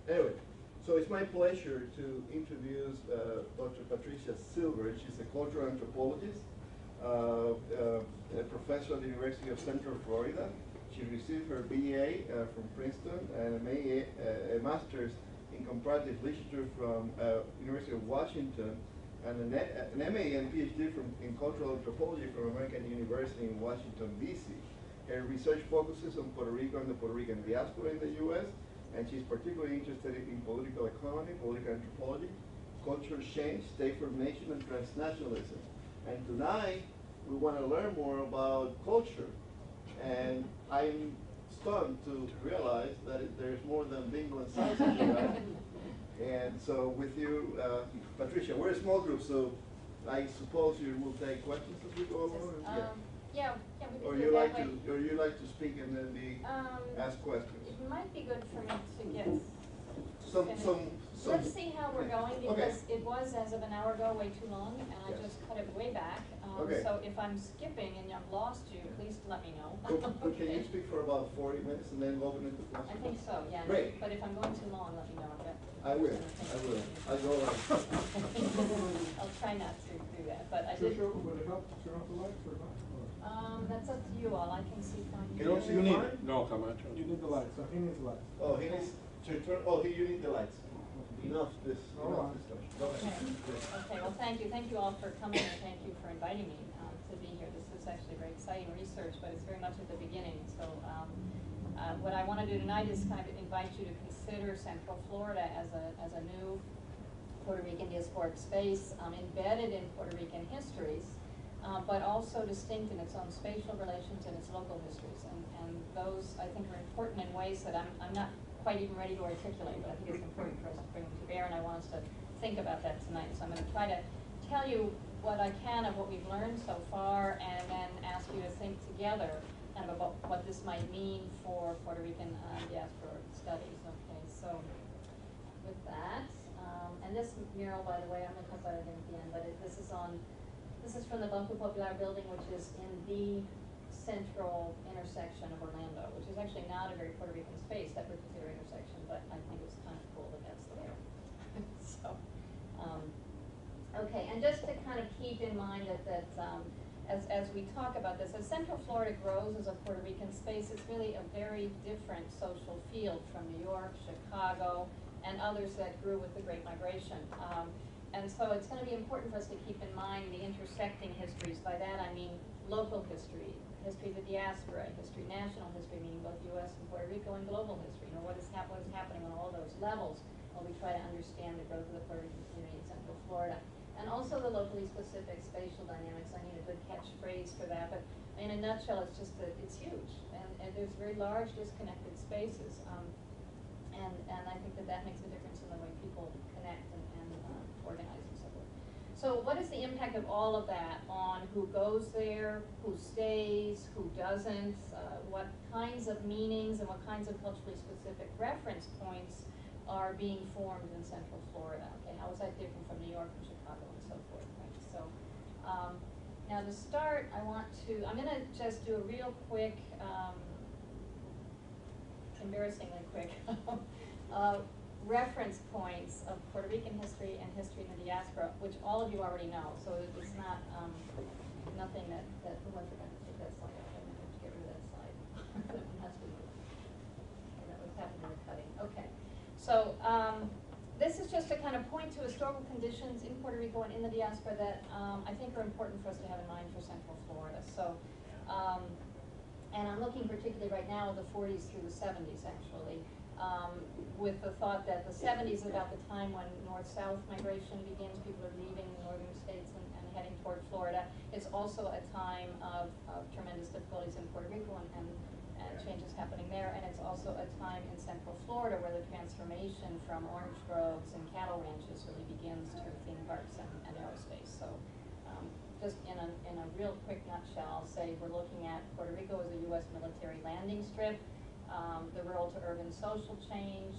Anyway, so it's my pleasure to introduce Dr. Patricia Silver. She's a cultural anthropologist, a professor at the University of Central Florida. She received her BA from Princeton and a master's in comparative literature from University of Washington, and an MA and PhD in cultural anthropology from American University in Washington, D.C. Her research focuses on Puerto Rico and the Puerto Rican diaspora in the U.S., and she's particularly interested in political economy, political anthropology, cultural change, state formation, and transnationalism. And tonight, we want to learn more about culture. And I'm stunned to realize that there's more than bingo and salsa here, right? And so with you, Patricia, we're a small group, so I suppose you will take questions as we go along? Yeah, we can or do you it like that to, way. or you like to speak and then be ask questions? It might be good for me to get Some. Let's see how we're going, because Okay. it was, as of an hour ago, way too long, and I Yes. just cut it way back. Okay. So if I'm skipping and I've lost you, please let me know. Can you speak for about 40 minutes and then open it to questions? I think so, yeah. Great. But if I'm going too long, let me know. I will. I'll go like. I'll try not to do that, but I Sure, did. sure, would it help to turn off the lights or not? That's up to you all. I can see fine. Can you see You need mine? it. No, Camacho. You need the lights, so he needs the lights. Oh, he needs to turn. Oh, you need the lights. Enough this. All Enough right. discussion. Go Okay. ahead. Okay, well, thank you. Thank you all for coming, and thank you for inviting me to be here. This is actually very exciting research, but it's very much at the beginning. So what I want to do tonight is kind of invite you to consider Central Florida as a new Puerto Rican diasporic space embedded in Puerto Rican histories, but also distinct in its own spatial relations and its local histories. And those, I think, are important in ways that I'm not quite even ready to articulate, but I think it's important for us to bring them to bear, and I want us to think about that tonight. So I'm going to try to tell you what I can of what we've learned so far, and then ask you to think together kind of about what this might mean for Puerto Rican diaspora studies. Okay, so with that, and this mural, by the way, I'm going to talk about it again at the end, but this is from the Banco Popular building, which is in the central intersection of Orlando, which is actually not a very Puerto Rican space, that particular intersection, but I think it's kind of cool that that's there. So, okay, and just to kind of keep in mind that as we talk about this, as Central Florida grows as a Puerto Rican space, it's really a very different social field from New York, Chicago, and others that grew with the Great Migration. And so it's going to be important for us to keep in mind the intersecting histories. By that I mean local history, history of the diaspora, history, national history, meaning both U.S. and Puerto Rico, and global history. You know, what is happening on all those levels while we try to understand the growth of the Puerto Rican community in Central Florida. And also the locally specific spatial dynamics. I need a good catchphrase for that, but in a nutshell, it's just that it's huge. And there's very large disconnected spaces. And I think that makes a difference in the way people connect and organize and so forth. So what is the impact of all of that on who goes there, who stays, who doesn't, what kinds of meanings and what kinds of culturally specific reference points are being formed in Central Florida? Okay, how is that different from New York and Chicago and so forth, right? So now to start, I'm going to just do a real quick, embarrassingly quick, reference points of Puerto Rican history and history in the diaspora, which all of you already know. So it's not nothing that I forgot to take that slide off. I have to get rid of that slide. That was happening in the cutting. Okay. So this is just to kind of point to historical conditions in Puerto Rico and in the diaspora that I think are important for us to have in mind for Central Florida. So, and I'm looking particularly right now at the 40s through the 70s, actually. With the thought that the 70s is about the time when north-south migration begins. People are leaving the northern states and heading toward Florida. It's also a time of tremendous difficulties in Puerto Rico and changes happening there. And it's also a time in Central Florida where the transformation from orange groves and cattle ranches really begins to theme parks and aerospace. So just in a real quick nutshell, I'll say we're looking at Puerto Rico as a U.S. military landing strip. The rural to urban social change.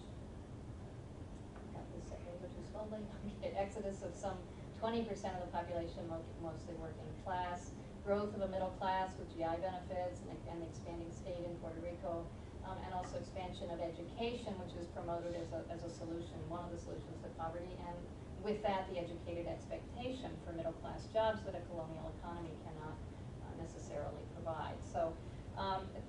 Got this a little too slowly. Okay, exodus of some 20% of the population, mostly working class. Growth of a middle class with GI benefits and the expanding state in Puerto Rico. and also expansion of education, which is promoted as a solution, one of the solutions to poverty, and with that, the educated expectation for middle-class jobs that a colonial economy cannot necessarily provide. So,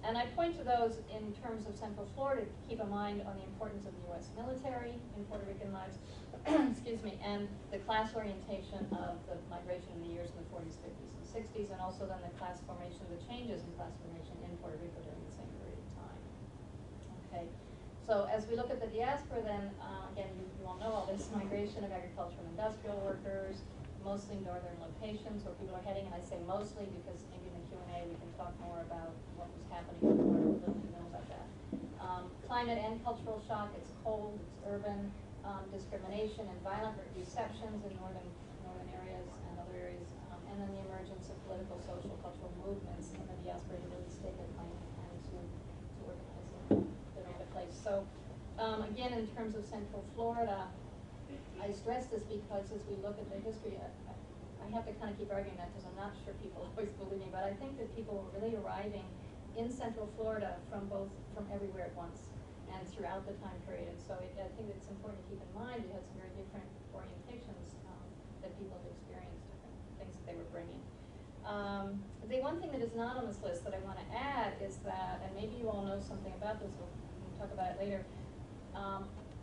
and I point to those in terms of Central Florida to keep in mind on the importance of the U.S. military in Puerto Rican lives, excuse me, and the class orientation of the migration in the years in the 40s, 50s, and 60s, and also then the class formation, the changes in class formation in Puerto Rico during the same period of time. Okay, so as we look at the diaspora then, again, you all know all this, migration of agricultural and industrial workers, mostly northern locations where people are heading, and I say mostly because maybe in the Q&A we can talk more about what was happening in Florida, little we know about that. Climate and cultural shock, it's cold, it's urban, discrimination and violent receptions in northern areas and other areas, and then the emergence of political, social, cultural movements in the diaspora to really stake a claim and to organize their own place. So again, in terms of Central Florida, I stress this because as we look at the history, I have to kind of keep arguing that because I'm not sure people always believe me, but I think that people were really arriving in Central Florida from everywhere at once and throughout the time period. And so I think it's important to keep in mind we had some very different orientations that people had experienced, different things that they were bringing. The one thing that is not on this list that I want to add is that, and maybe you all know something about this, we can talk about it later,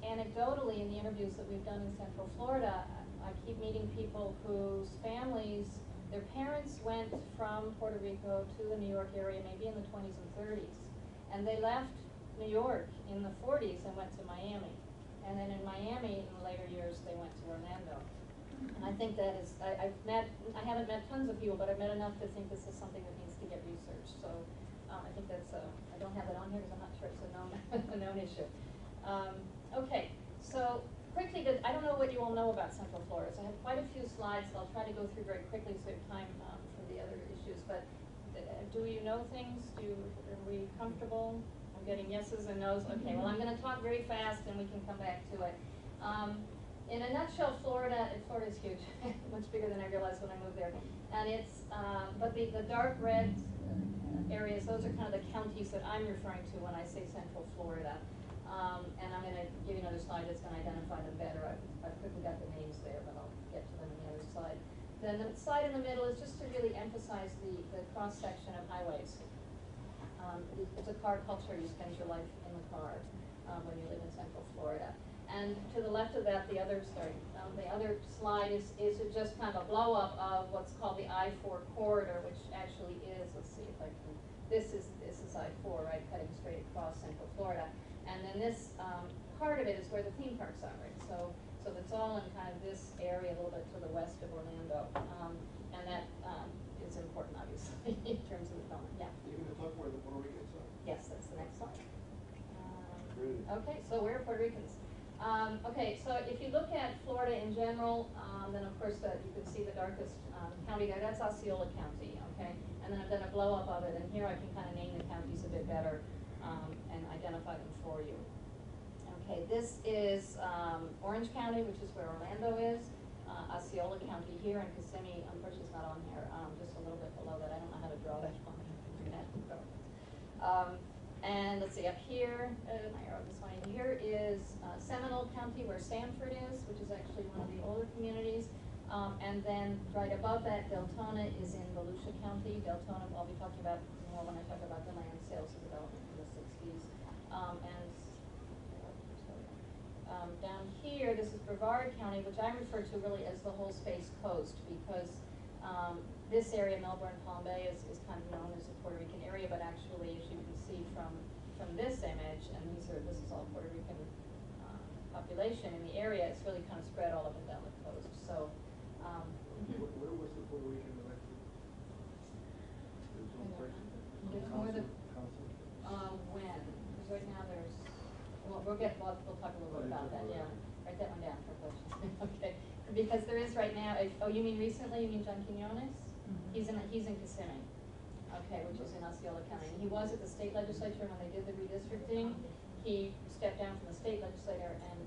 anecdotally, in the interviews that we've done in Central Florida, I keep meeting people whose families, their parents went from Puerto Rico to the New York area maybe in the 20s and 30s. And they left New York in the 40s and went to Miami. And then in Miami, in the later years, they went to Orlando. And I think that is, I haven't met tons of people, but I've met enough to think this is something that needs to get researched. So I think that's, I don't have that on here because I'm not sure it's a known issue. Okay, so quickly, I don't know what you all know about Central Florida, so I have quite a few slides, so I'll try to go through very quickly so we have time for the other issues, but do you know things? Are we comfortable? I'm getting yeses and nos. Okay, well, I'm going to talk very fast and we can come back to it. In a nutshell, Florida is huge, much bigger than I realized when I moved there, and it's, but the dark red areas, those are kind of the counties that I'm referring to when I say Central Florida. And I'm going to give you another slide that's going to identify them better. I've quickly got the names there, but I'll get to them in the other slide. Then the slide in the middle is just to really emphasize the cross-section of highways. It's a car culture. You spend your life in the car when you live in Central Florida. And to the left of that, the other slide is just kind of a blow-up of what's called the I-4 corridor, which actually is, let's see if I can, this is I-4, right, cutting straight across Central Florida. And then this part of it is where the theme parks are, right? So it's all in kind of this area a little bit to the west of Orlando. And that is important, obviously, in terms of the development. Yeah? You're going to talk where the Puerto Ricans are? Yes, that's the next slide. Really? Okay, so where are Puerto Ricans? Okay, so if you look at Florida in general, then of course you can see the darkest county there. That's Osceola County, okay? And then I've done a blow-up of it, and here I can kind of name the counties a bit better. And identify them for you. Okay, this is Orange County, which is where Orlando is. Osceola County here, and Kissimmee, unfortunately, is not on here. Just a little bit below that. I don't know how to draw that one. And let's see, up here, my arrow this way. Here is Seminole County, where Sanford is, which is actually one of the older communities. And then right above that, Deltona is in Volusia County. Deltona, I'll be talking about more when I talk about the land sales and development in the 60s. Down here, this is Brevard County, which I refer to really as the whole Space Coast, because this area, Melbourne, Palm Bay, is kind of known as the Puerto Rican area, but actually, as you can see from this image, and this is all Puerto Rican population in the area, it's really kind of spread all up and down the coast. So. Where was the Puerto Rican elected? There's more than when? Because right now there's. Well, we'll talk a little bit about that. Yeah, write that one down for questions. Okay, because there is right now. Oh, you mean recently? You mean John Quinones? Mm-hmm. He's in Kissimmee. Okay, which is in Osceola County. And he was at the state legislature when they did the redistricting. He stepped down from the state legislature and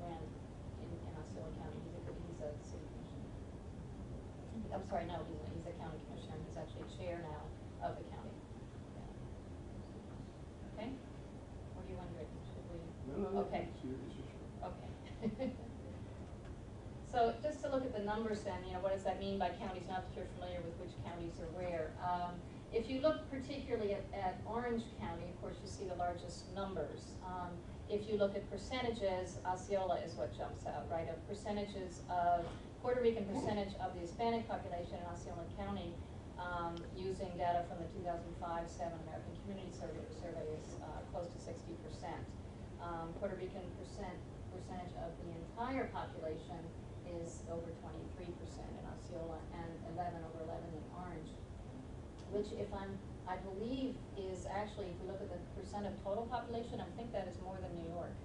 ran in Osceola County. He's a city commissioner. I'm sorry, no, he's a county commissioner. He's actually chair now of the county. Yeah. Okay. look at the numbers then, what does that mean by counties, not that you're familiar with which counties are where. If you look particularly at Orange County, of course you see the largest numbers. If you look at percentages, Osceola is what jumps out, right? Of percentages of, Puerto Rican percentage of the Hispanic population in Osceola County, using data from the 2005-07 American Community Survey is close to 60%. Puerto Rican percentage of the entire population is over 23% in Osceola and 11 in Orange, which I believe is actually, if we look at the percent of total population, I think that is more than New York,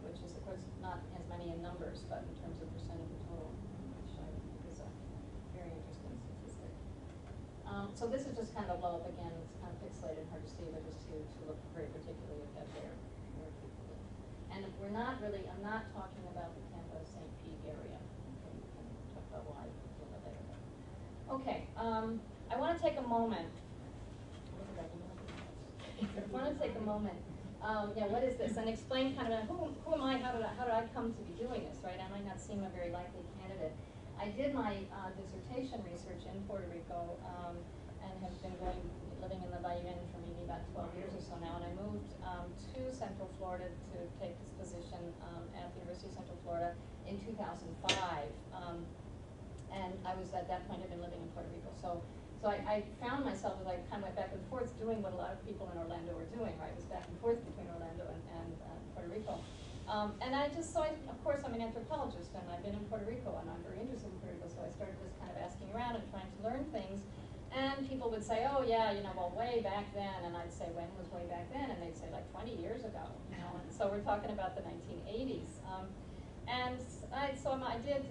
which is of course not as many in numbers, but in terms of percent of the total, which I think is a very interesting statistic. So this is just kind of a blow up again. It's kind of pixelated and hard to see, but just to look very particularly at where people live. And I'm not talking about the Tampa St. Pete area. Okay, we can talk about why a little bit later. Okay, I want to take a moment. I want to take a moment. What is this? And explain kind of who am I? How did I come to be doing this? Right? I might not seem a very likely candidate. I did my dissertation research in Puerto Rico and have been living in the Bayou for maybe about 12 years or so now. And I moved to Central Florida to take this position at the University of Central Florida in 2005. And I was at that point had been living in Puerto Rico. So I found myself as I kind of went back and forth doing what a lot of people in Orlando were doing, right? It was back and forth between Orlando and Puerto Rico. And of course, I'm an anthropologist, and I've been in Puerto Rico, and I'm very interested in Puerto Rico, so I started just kind of asking around and trying to learn things. And people would say, oh yeah, well, way back then, and I'd say, when was way back then? And they'd say, like 20 years ago, And so we're talking about the 1980s. I did,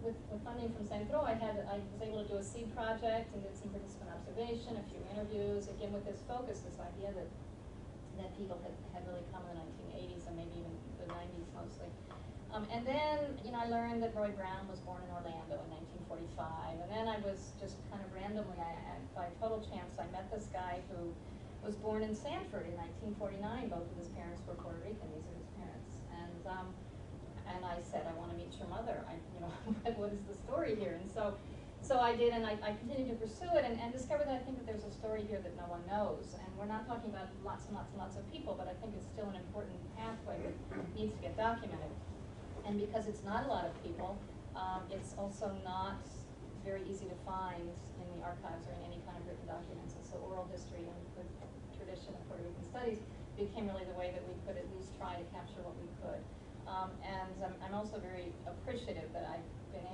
with funding from Centro, I was able to do a seed project and did some participant observation, a few interviews, again with this focus, this idea that people had really come in the 1980s and maybe even the 90s mostly. And then, I learned that Roy Brown was born in Orlando in 1945, and then I was just kind of randomly, by total chance, I met this guy who was born in Sanford in 1949. Both of his parents were Puerto Rican. These are his parents, and I said, I want to meet your mother. What is the story here? And so I did, and I continued to pursue it, and discovered that I think that there's a story here that no one knows. And we're not talking about lots and lots and lots of people, but I think it's still an important pathway that needs to get documented. And because it's not a lot of people, it's also not very easy to find in the archives or in any kind of written documents. And so oral history and the tradition of Puerto Rican studies became really the way that we could at least try to capture what we could. And I'm also very appreciative that I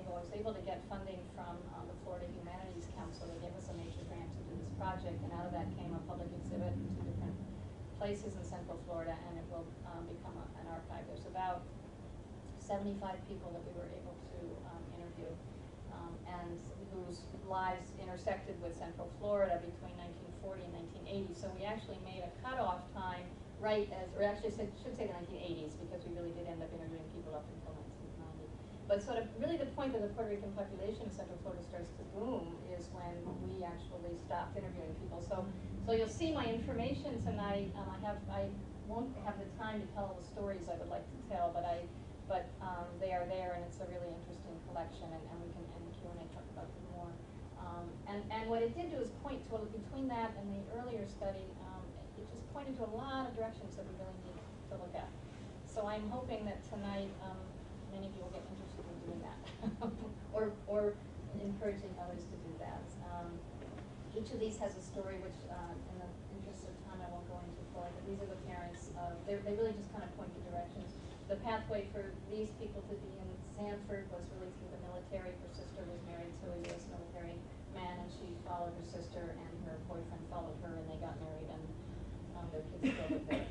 was able to get funding from the Florida Humanities Council. They gave us a major grant to do this project, and out of that came a public exhibit in 2 different places in Central Florida, and it will become an archive. There's about 75 people that we were able to interview, and whose lives intersected with Central Florida between 1940 and 1980. So we actually made a cutoff time or actually should say the 1980s, because we really did end up interviewing people up until 1990. But sort of really the point that the Puerto Rican population of Central Florida starts to boom is when we actually stopped interviewing people. So you'll see my information tonight. I won't have the time to tell all the stories I would like to tell, but they are there, and it's a really interesting collection, and we can in the Q&A talk about them more. And what it did do is point to, between that and the earlier study, it just pointed to a lot of directions that we really need to look at. So I'm hoping that tonight many of you will get interested in doing that, or encouraging others to do that. Each of these has a story, which in the interest of time I won't go into fully, but these are the parents. They really just kind of point the directions. The pathway for these people to be in Sanford was really through the military. Her sister was married to a U.S. military man, and she followed her sister, and her boyfriend followed her, and they got married, and their kids still live there.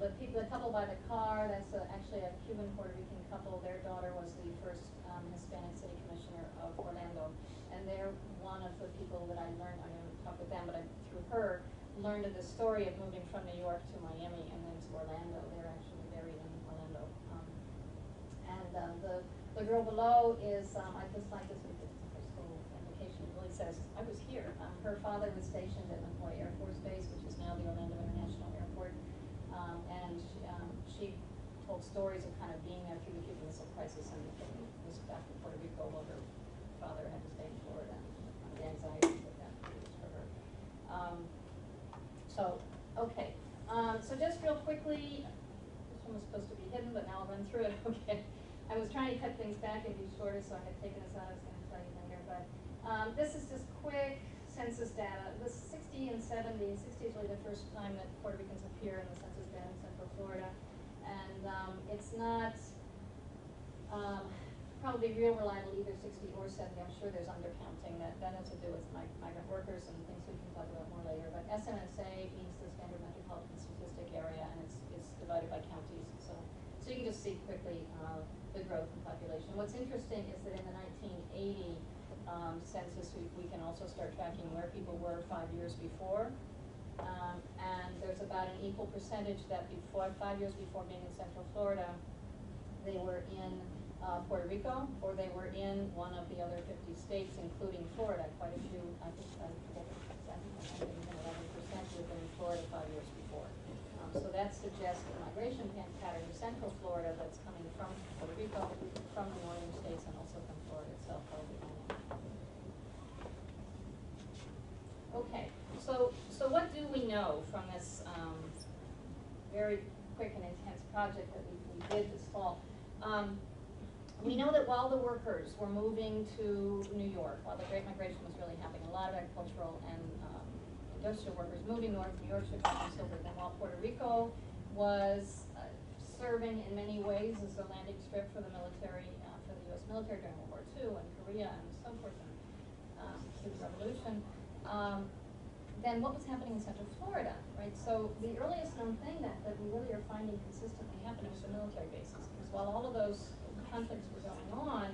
The couple by the car, that's actually a Cuban-Puerto Rican couple. Their daughter was the first Hispanic city commissioner of Orlando, and they're one of the people that I learned, I didn't talk with them, but through her, learned of the story of moving from New York to Miami and then to Orlando. They're actually buried in Orlando. The girl below is, I just like this because her school application really says, I was here. Her father was stationed at McCoy Air Force Base, which is now the Orlando International Airport, and she told stories of kind of being there through the Cuban Missile Crisis and was moves back to Puerto Rico while her father had to stay in Florida, and the anxieties that produced for her. Okay. So just real quickly, this one was supposed to be hidden, but now I'll run through it. Okay. I was trying to cut things back and be shorter, so I had taken this out. I was going to tell you later, but this is just quick census data. This 60 and 70. 60 is really the first time that Puerto Ricans appear in the census data in Central Florida, and it's not probably real reliable either 60 or 70. I'm sure there's undercounting. That has to do with migrant workers and things we can talk about more later. But SMSA means the Standard Metropolitan Statistic Area, and it's divided by counties. So you can just see quickly the growth in population. What's interesting is that in the 1980 census, we can also start tracking where people were 5 years before. And there's about an equal percentage that before 5 years before being in Central Florida, they were in Puerto Rico, or they were in one of the other 50 states, including Florida. Quite a few, I forget the percent, I think even 11% were in Florida 5 years before. So that suggests a migration pattern to Central Florida that's coming from Puerto Rico, from the northern states, and also from Florida itself, probably. Okay, so what do we know from this very quick and intense project that we did this fall? We know that while the workers were moving to New York, while the Great Migration was really happening, a lot of agricultural and industrial workers moving north, New York, Chicago, and so forth, and while Puerto Rico was serving in many ways as a landing strip for the military, for the U.S. military during World War II, and Korea, and so forth, and through the Revolution, then what was happening in Central Florida, right? So the earliest known thing that we really are finding consistently happening was the military bases, because while all of those conflicts were going on,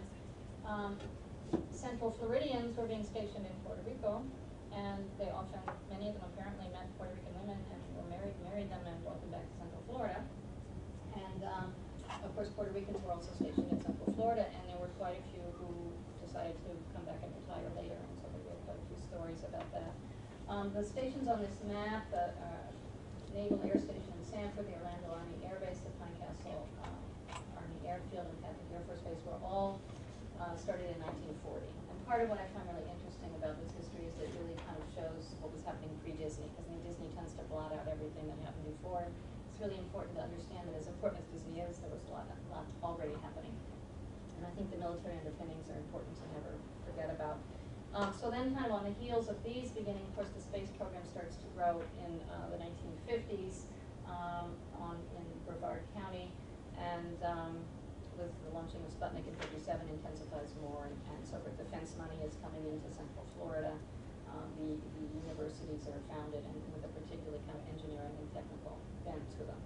Central Floridians were being stationed in Puerto Rico, and they often, many of them apparently met Puerto Rican women and were married them and brought them back to Central Florida. And of course, Puerto Ricans were also stationed in Central Florida, and there were quite a few who decided to come back and retire later, and so there were quite a few stories about that. The stations on this map, the Naval Air Station in Sanford, the Orlando Army Air Base, the Pine Castle Army Airfield, and Patrick Air Force Base were all started in 1940. And part of what I find really interesting about this history is that it really kind of shows what was happening pre-Disney, because Disney tends to blot out everything that happened before. It's really important to understand that as important as Disney is, there was a lot already happening. And I think the military underpinnings are important to never forget about. So then kind of on the heels of these beginning, of course, the space program starts to grow in the 1950s in Brevard County, and with the launching of Sputnik in 57 intensifies more, and so forth. Defense money is coming into Central Florida. The universities are founded and with a particular kind of engineering and technical bent to them.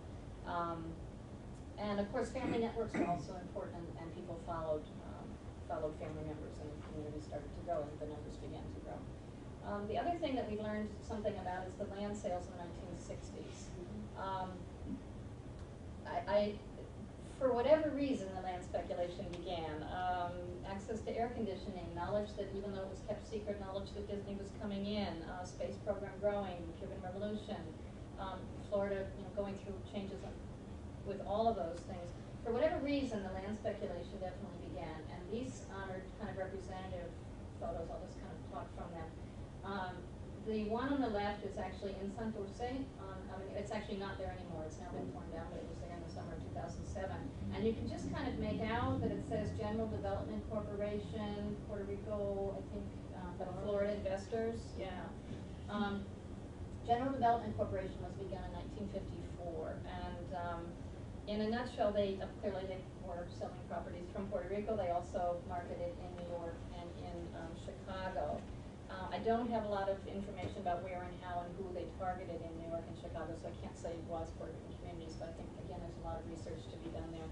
And of course, family networks are also important, and people followed family members, and the community started to grow, and the numbers began to grow. The other thing that we learned something about is the land sales in the 1960s. For whatever reason, the land speculation began. Access to air conditioning, knowledge that even though it was kept secret, knowledge that Disney was coming in, space program growing, Cuban Revolution, Florida, going through changes with all of those things. For whatever reason, the land speculation definitely began, and these are kind of representative photos. I'll just kind of talk from them. The one on the left is actually in Santurce. It's actually not there anymore. It's now been torn down, but it was there in the summer of 2007. And you can just kind of make out that it says General Development Corporation, Puerto Rico, I think, Florida investors. Yeah. General Development Corporation was begun in 1954, and in a nutshell, they clearly they were selling properties from Puerto Rico. They also marketed in New York and in Chicago. I don't have a lot of information about where and how and who they targeted in New York and Chicago, so I can't say it was Puerto Rican communities, but I think, again, there's a lot of research to be done there.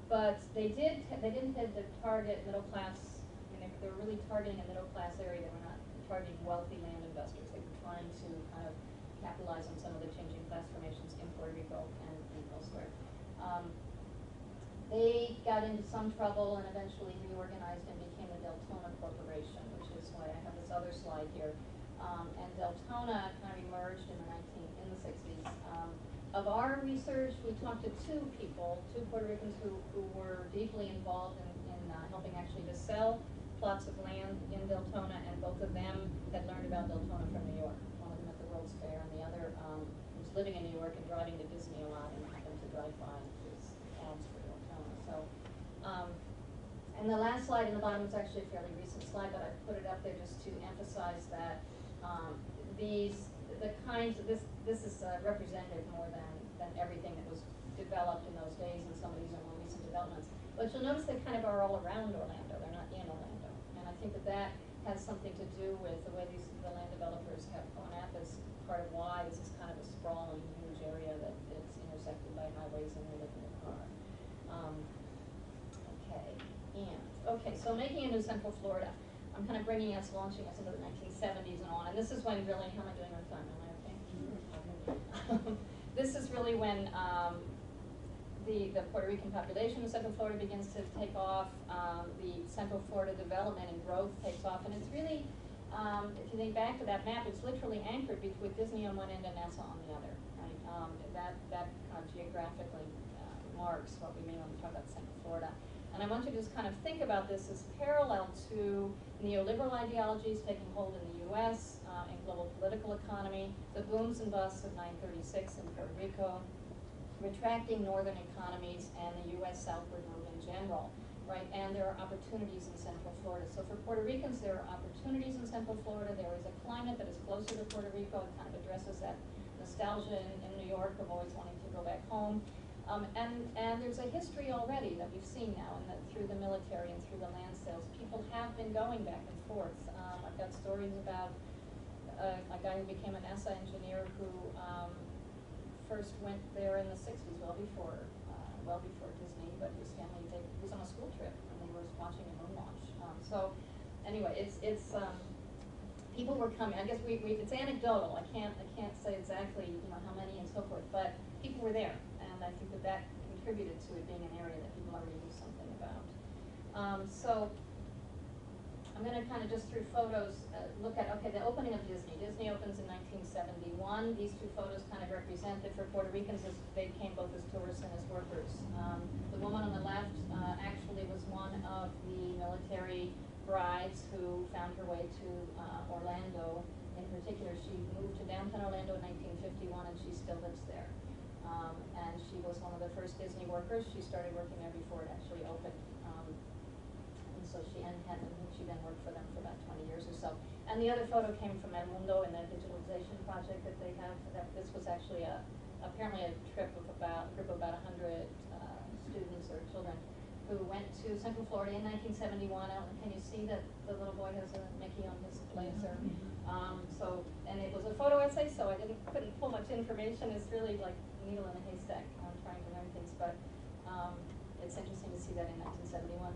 But they didn't hit the target middle class. They were really targeting a middle class area. They were not targeting wealthy land investors. They were trying to kind of capitalize on some of the changing class formations in Puerto Rico and elsewhere. They got into some trouble and eventually reorganized and became the Deltona Corporation, which is why I have this other slide here. And Deltona kind of emerged in the 60s of our research, we talked to two Puerto Ricans who were deeply involved in helping actually to sell plots of land in Deltona, and both of them had learned about Deltona from New York. One of them at the World's Fair, and the other was living in New York and driving to Disney a lot and happened to drive by his ads for Deltona. So, and the last slide in the bottom is actually a fairly recent slide, but I put it up there just to emphasize that this is representative more than everything that was developed in those days, and some of these are more recent developments. But you'll notice they kind of are all around Orlando, they're not in Orlando. And I think that has something to do with the way the land developers have gone at this, part of why this is kind of a sprawling, huge area that it's intersected by highways and you live in your car. Okay, so making a new Central Florida. I'm kind of bringing us, launching us into the 1970s and on, and this is when really, how am I doing on time? Am I okay? This is really when the Puerto Rican population of Central Florida begins to take off, the Central Florida development and growth takes off, and it's really, if you think back to that map, it's literally anchored with Disney on one end and Nassau on the other, right? That kind of geographically marks what we mean when we talk about Central Florida. And I want you to just kind of think about this as parallel to neoliberal ideologies taking hold in the U.S. And global political economy, the booms and busts of 936 in Puerto Rico, retracting northern economies, and the U.S. southward move in general, right? And there are opportunities in Central Florida. So for Puerto Ricans, there are opportunities in Central Florida. There is a climate that is closer to Puerto Rico. It kind of addresses that nostalgia in New York of always wanting to go back home. And there's a history already that we've seen now, and that through the military and through the land sales, people have been going back and forth. I've got stories about a guy who became a NASA engineer who first went there in the 60s, well before Disney, but his family, he was on a school trip and they were watching a moon launch. So anyway, it's people were coming. I guess it's anecdotal. I can't say exactly how many and so forth, but people were there. And I think that contributed to it being an area that people already knew something about. So I'm going to kind of just through photos look at, okay, the opening of Disney. Disney opens in 1971. These two photos kind of represent that for Puerto Ricans, they came both as tourists and as workers. The woman on the left actually was one of the military brides who found her way to Orlando. In particular, she moved to downtown Orlando in 1951, and she still lives there. And she was one of the first Disney workers. She started working there before it actually opened. And so she then worked for them for about 20 years or so. And the other photo came from El Mundo in the digitalization project that they have. This was actually apparently a trip of a group of about 100 students or children who went to Central Florida in 1971. Can you see that the little boy has a Mickey on his blazer? And it was a photo essay, so I couldn't pull much information. It's really like needle in a haystack. I'm trying to learn things, but it's interesting to see that in 1971.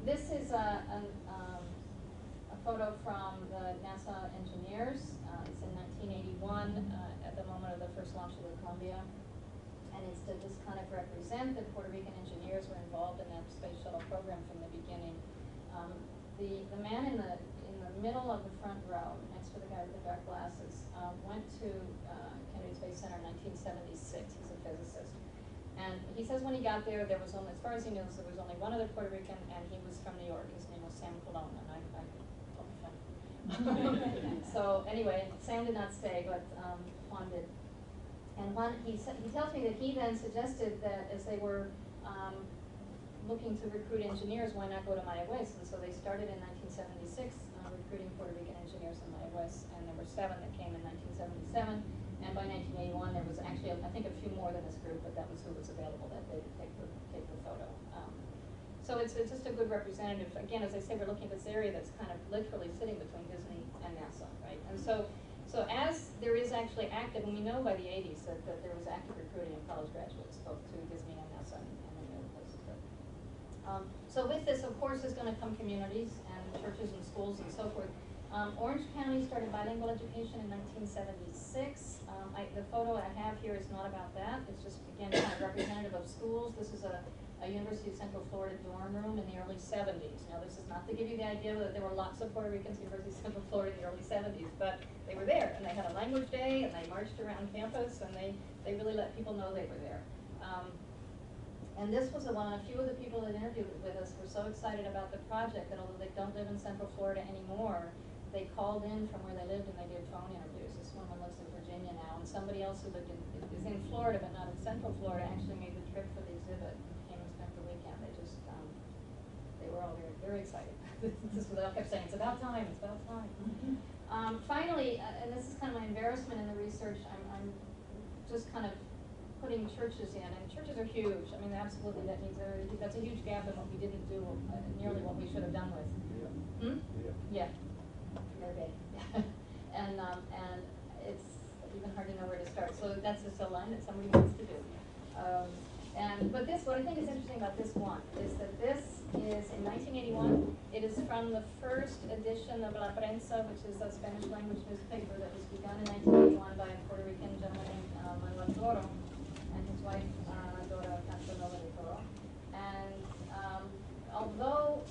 This is a photo from the NASA engineers. It's in 1981 at the moment of the first launch of the Columbia. And it's to just kind of represent that Puerto Rican engineers were involved in that space shuttle program from the beginning. The man in the middle of the front row, next to the guy with the dark glasses, went to Kennedy Space Center in 1976. He's a physicist. And he says when he got there, there was only, as far as he knows, there was only one other Puerto Rican, and he was from New York. His name was Sam Colon, and I told him. So anyway, Sam did not stay, but Juan did. And he tells me that he then suggested that as they were looking to recruit engineers, why not go to Maya West? And so they started in 1976 recruiting Puerto Rican engineers in Maya West, and there were 7 that came in 1977. And by 1981, there was actually, I think, a few more than this group, but that was who was available that day to take the photo. So it's just a good representative. Again, as I say, we're looking at this area that's kind of literally sitting between Disney and NASA, right? And so as there is actually active, and we know by the 80s that there was active recruiting of college graduates, both to Disney and NASA and many other places. So with this, of course, is going to come communities and churches and schools and so forth. Orange County started bilingual education in 1976. The photo I have here is not about that. It's just, again, kind of representative of schools. This is a a University of Central Florida dorm room in the early 70s. Now, this is not to give you the idea that there were lots of Puerto Ricans at University of Central Florida in the early 70s, but they were there, and they had a language day, and they marched around campus, and they really let people know they were there. And this was a few of the people that interviewed with us were so excited about the project that although they don't live in Central Florida anymore, they called in from where they lived and they did phone interviews. This woman lives in Virginia now, and somebody else who is in Florida but not in Central Florida actually made the trip for the exhibit, came and spent the weekend. They were all very, very excited. This is what I kept saying, it's about time, it's about time. Finally, and this is kind of my embarrassment in the research, I'm just kind of putting churches in, and churches are huge. I mean, absolutely, that's a huge gap in what we didn't do, nearly what we should have done with. Yeah. Hmm? Yeah. Yeah, very big. and it's even hard to know where to start. So that's just a line that somebody wants to do. But what I think is interesting about this one is that this is in 1981. It is from the first edition of La Prensa, which is a Spanish language newspaper that was begun in 1981 by a Puerto Rican gentleman named Manuel Toro and his wife, Dora Castronova de Toro. And although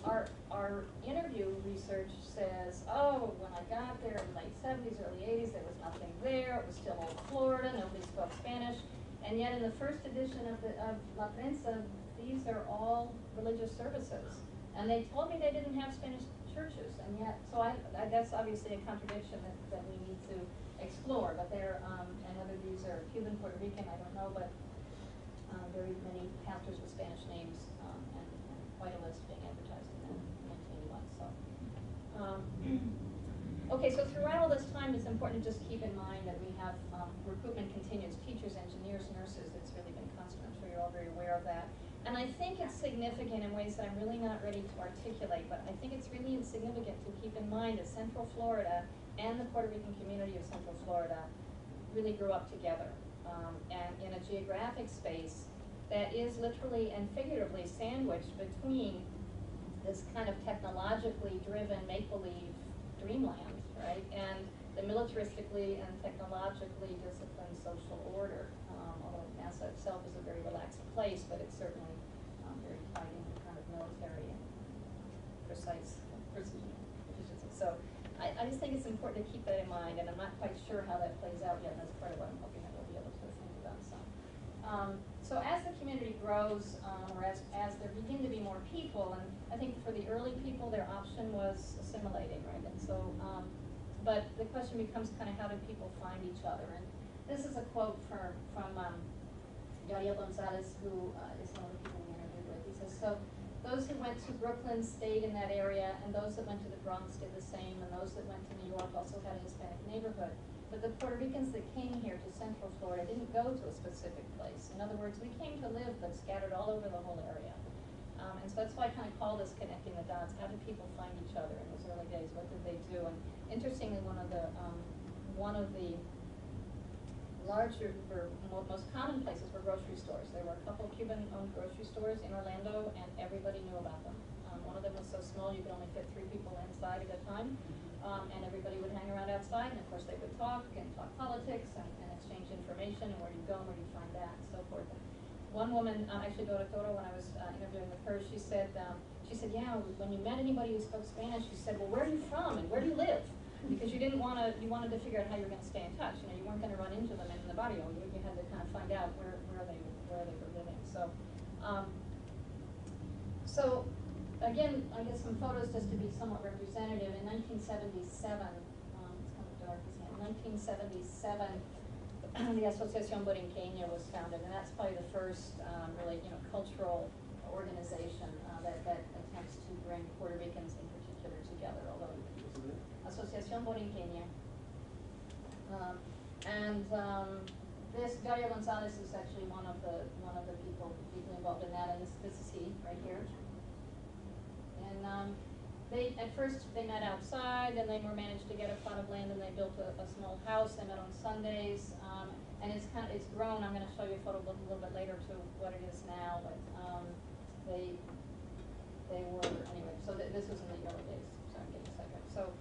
our interview research says, oh, when I got there in the late 70s, early 80s, there was nothing there. It was still old Florida. Nobody spoke Spanish. And yet in the first edition of La Prensa, these are all religious services. And they told me they didn't have Spanish churches. And yet, so that's obviously a contradiction that we need to explore. But they're, and whether these are Cuban, Puerto Rican, I don't know, but very many pastors with Spanish names, and quite a list being advertised in 1981. So, okay, so throughout all this time, it's important to just keep in mind that we have recruitment continues, teachers, engineers, nurses. It's really been constant. I'm sure you're all very aware of that. And I think it's significant in ways that I'm really not ready to articulate, but I think it's really significant to keep in mind that Central Florida and the Puerto Rican community of Central Florida really grew up together, and in a geographic space that is literally and figuratively sandwiched between this kind of technologically driven make-believe dreamland, right, and the militaristically and technologically disciplined social order. Although NASA itself is a very relaxed place, but it's certainly very tied into kind of military and precise precision. So I just think it's important to keep that in mind, and I'm not quite sure how that plays out yet, and that's part of what I'm hoping that we'll be able to think about some. So as the community grows, or as there begin to be more people, and I think for the early people, their option was assimilating, right? And so, but the question becomes kind of how do people find each other? And this is a quote from Daria Gonzalez, who is one of the people we interviewed with. He says, so those who went to Brooklyn stayed in that area, and those that went to the Bronx did the same, and those that went to New York also had a Hispanic neighborhood. But the Puerto Ricans that came here to Central Florida didn't go to a specific place. In other words, we came to live, but scattered all over the whole area. And so that's why I kind of call this connecting the dots. How did people find each other in those early days? What did they do? And interestingly, one of the larger, or most common places were grocery stores. There were a couple Cuban-owned grocery stores in Orlando, and everybody knew about them. One of them was so small you could only fit 3 people inside at a time. And everybody would hang around outside, and of course they would talk politics and exchange information, and where do you go and where do you find that, and so forth. And one woman, actually Dora Toro, when I was interviewing with her, she said, yeah, when you met anybody who spoke Spanish, she said, well, where are you from and where do you live? Because you wanted to figure out how you were going to stay in touch. You know, you weren't going to run into them in the barrio. You had to kind of find out where they were living. So, again, I guess some photos just to be somewhat representative. In 1977, it's kind of dark, isn't it? In 1977, the Asociación Borinqueña was founded, and that's probably the first really, cultural organization that attempts to bring Puerto Ricans in particular together. Although Asociación Borinqueña, this Daria Gonzalez is actually one of the people deeply involved in that, and this is he right here. And at first they met outside, and they managed to get a plot of land, and they built a small house. They met on Sundays, and it's grown. I'm going to show you a photo a little bit later to what it is now, but they were anyway. So this was in the early days. So I'll give you a second. So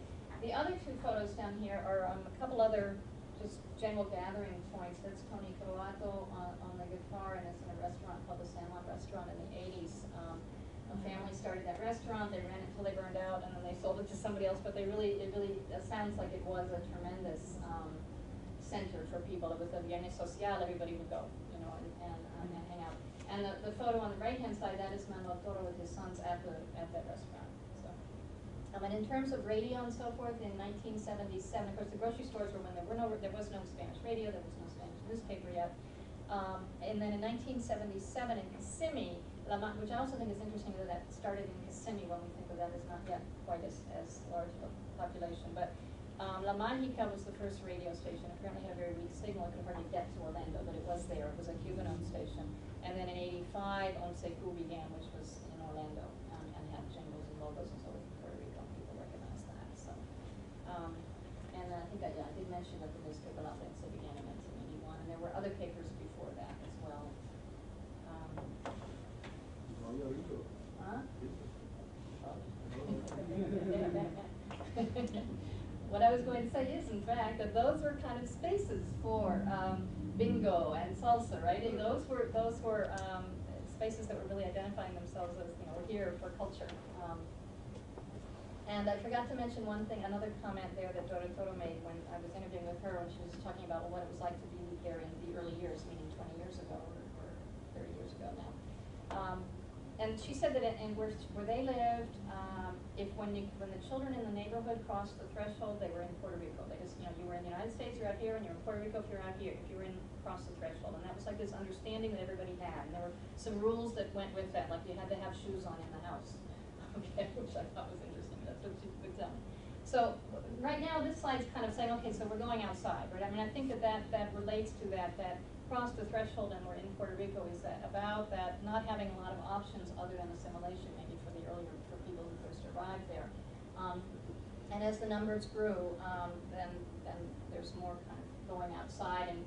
the other 2 photos down here are a couple other just general gathering points. That's Tony Croato on the guitar, and it's in a restaurant called the San Juan Restaurant in the 80s. out, and then they sold it to somebody else, but it really sounds like it was a tremendous center for people. It was a viernes social, everybody would go, you know, and hang out. And the photo on the right-hand side, that is Manuel Toro with his sons at that restaurant. So, and in terms of radio and so forth, in 1977, of course, the grocery stores were when there was no Spanish radio, there was no Spanish newspaper yet. And then in 1977 in Kissimmee, which I also think is interesting that started in Kissimmee when we think of that as not yet quite as large a population. But La Mágica was the first radio station. Apparently had a very weak signal. It could hardly get to Orlando, but it was there. It was a Cuban-owned station. And then in '85, Onsecu began, which was in Orlando, and had jingles and logos and so forth in Puerto Rico. People recognize that. So, and I think I did mention that the newspaper La Prensa began in 1981, and there were other papers before that as well. Huh? What I was going to say is, in fact, that those were kind of spaces for bingo and salsa, right? And those were spaces that were really identifying themselves as, you know, we're here for culture. And I forgot to mention one thing, another comment there that Dora Toro made when I was interviewing with her when she was talking about what it was like to be there in the early years, meaning 20 years ago or 30 years ago now. And she said that where they lived, when the children in the neighborhood crossed the threshold, they were in Puerto Rico. They just, you know, you were in the United States, you're out here, and you're in Puerto Rico if you're out here, if you were across the threshold. And that was like this understanding that everybody had. And there were some rules that went with that, like you had to have shoes on in the house, okay, which I thought was interesting. That's what she would tell me. So right now, this slide's kind of saying, okay, so we're going outside, right? I mean, I think that relates to that cross the threshold and we're in Puerto Rico is that about that not having a lot of options other than assimilation, maybe for people who first arrived there. And as the numbers grew, then there's more kind of going outside and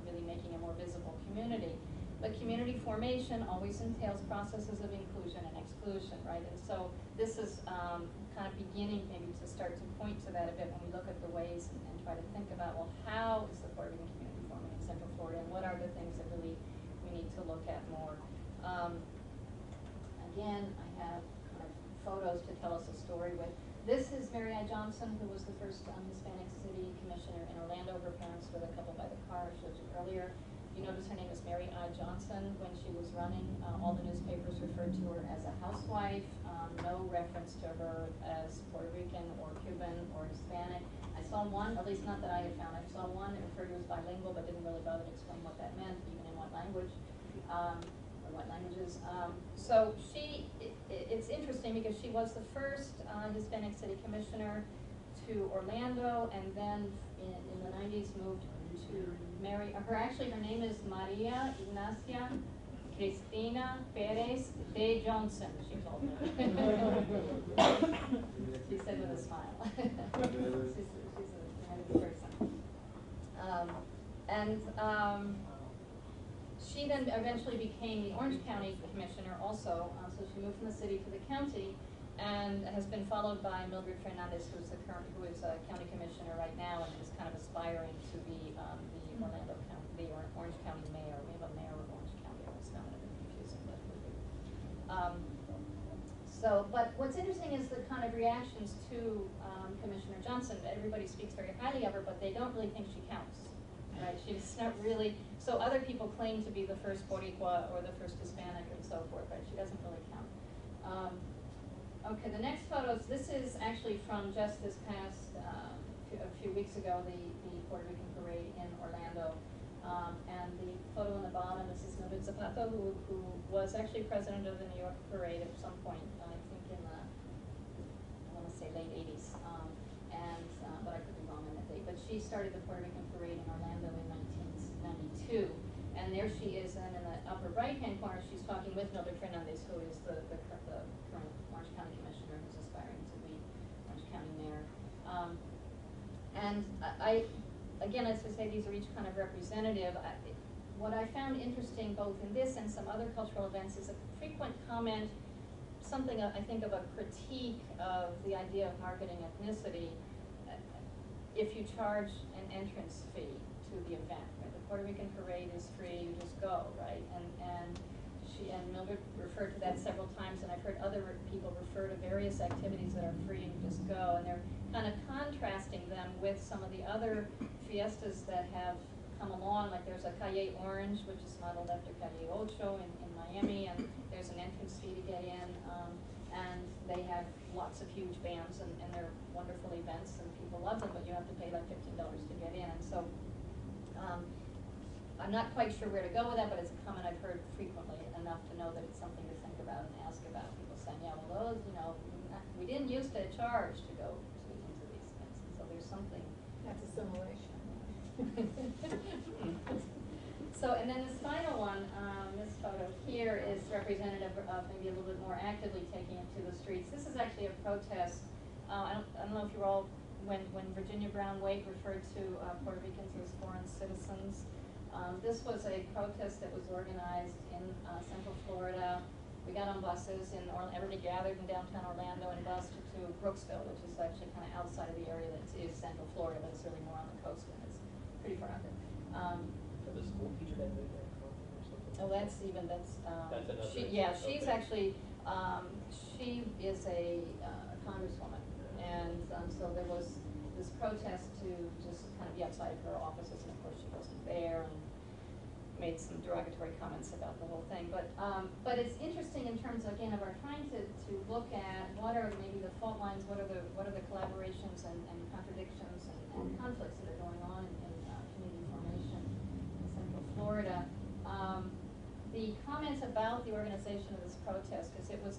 really making a more visible community. But community formation always entails processes of inclusion and exclusion, right? And so this is kind of beginning maybe to start to point to that a bit when we look at the ways and try to think about, well, how is the Puerto Rican community forming in Central Florida, and what are the things that really we need to look at more? Again, I have kind of photos to tell us a story with. This is Mary I. Johnson, who was the first Hispanic city commissioner in Orlando. Her parents were the couple by the car I showed you earlier. You notice her name is Mary I. Johnson. When she was running, all the newspapers referred to her as a housewife, no reference to her as Puerto Rican or Cuban or Hispanic. I saw one, at least not that I had found, I saw one that referred to as bilingual but didn't really bother to explain what that meant, even in what language, or what languages. So it's interesting because she was the first Hispanic city commissioner to Orlando, and then in the 90s moved to marry her name is Maria Ignacia Cristina Perez de Johnson, she told me. She said with a smile. she's a tremendous person. She then eventually became the Orange County commissioner also, so she moved from the city to the county, and has been followed by Mildred Fernandez, who is a county commissioner right now, and is kind of aspiring to be the Orange County mayor. We have a mayor of Orange County. I always found it a bit confusing, but but what's interesting is the kind of reactions to Commissioner Johnson. Everybody speaks very highly of her, but they don't really think she counts. Right? She's not really. So other people claim to be the first Boricua or the first Hispanic and so forth, but she doesn't really count. Okay, the next photos. This is actually from just this past a few weeks ago, the Puerto Rican parade in Orlando. And the photo on the bottom, this is Mildred Zapata, who was actually president of the New York parade at some point, I think in the, I want to say late 80s, but I could be wrong on that date. But she started the Puerto Rican parade in Orlando in 1992. And there she is, and in the upper right-hand corner, she's talking with Mildred Fernandez, who is the current Orange County commissioner who's aspiring to be Orange County mayor. Again, as I say, these are each kind of representative. What I found interesting both in this and some other cultural events is a frequent comment, something I think of a critique of the idea of marketing ethnicity. If you charge an entrance fee to the event, right? The Puerto Rican parade is free, you just go, right? And she and Mildred referred to that several times, and I've heard other people refer to various activities that are free and just go, and they're kind of contrasting them with some of the other fiestas that have come along, like there's a Calle Orange, which is modeled after Calle Ocho in Miami, and there's an entrance fee to get in, and they have lots of huge bands, and they're wonderful events, and people love them, but you have to pay like $15 to get in, and so I'm not quite sure where to go with that, but it's a comment I've heard frequently enough to know that it's something to think about and ask about. People saying, yeah, well, those, we didn't used to charge to go into these things, and so there's something. That's assimilation. So, and then this final one, this photo here is representative of maybe a little bit more actively taking it to the streets. This is actually a protest. I don't know if you're all, when Virginia Brown Waite referred to Puerto Ricans as foreign citizens, this was a protest that was organized in Central Florida. We got on buses everybody gathered in downtown Orlando and bused to Brooksville, which is actually kind of outside of the area that is Central Florida, but it's really more on the coast, and it's pretty far out there. The school teacher that moved there or something? Oh, that's another. She's actually, she is a congresswoman, and so there was this protest to just kind of be outside of her offices, and of course she wasn't there, and made some derogatory comments about the whole thing. But it's interesting in terms, again, of our trying to look at what are maybe the fault lines, what are the collaborations and contradictions and conflicts that are going on in community formation in Central Florida. The comments about the organization of this protest, as it was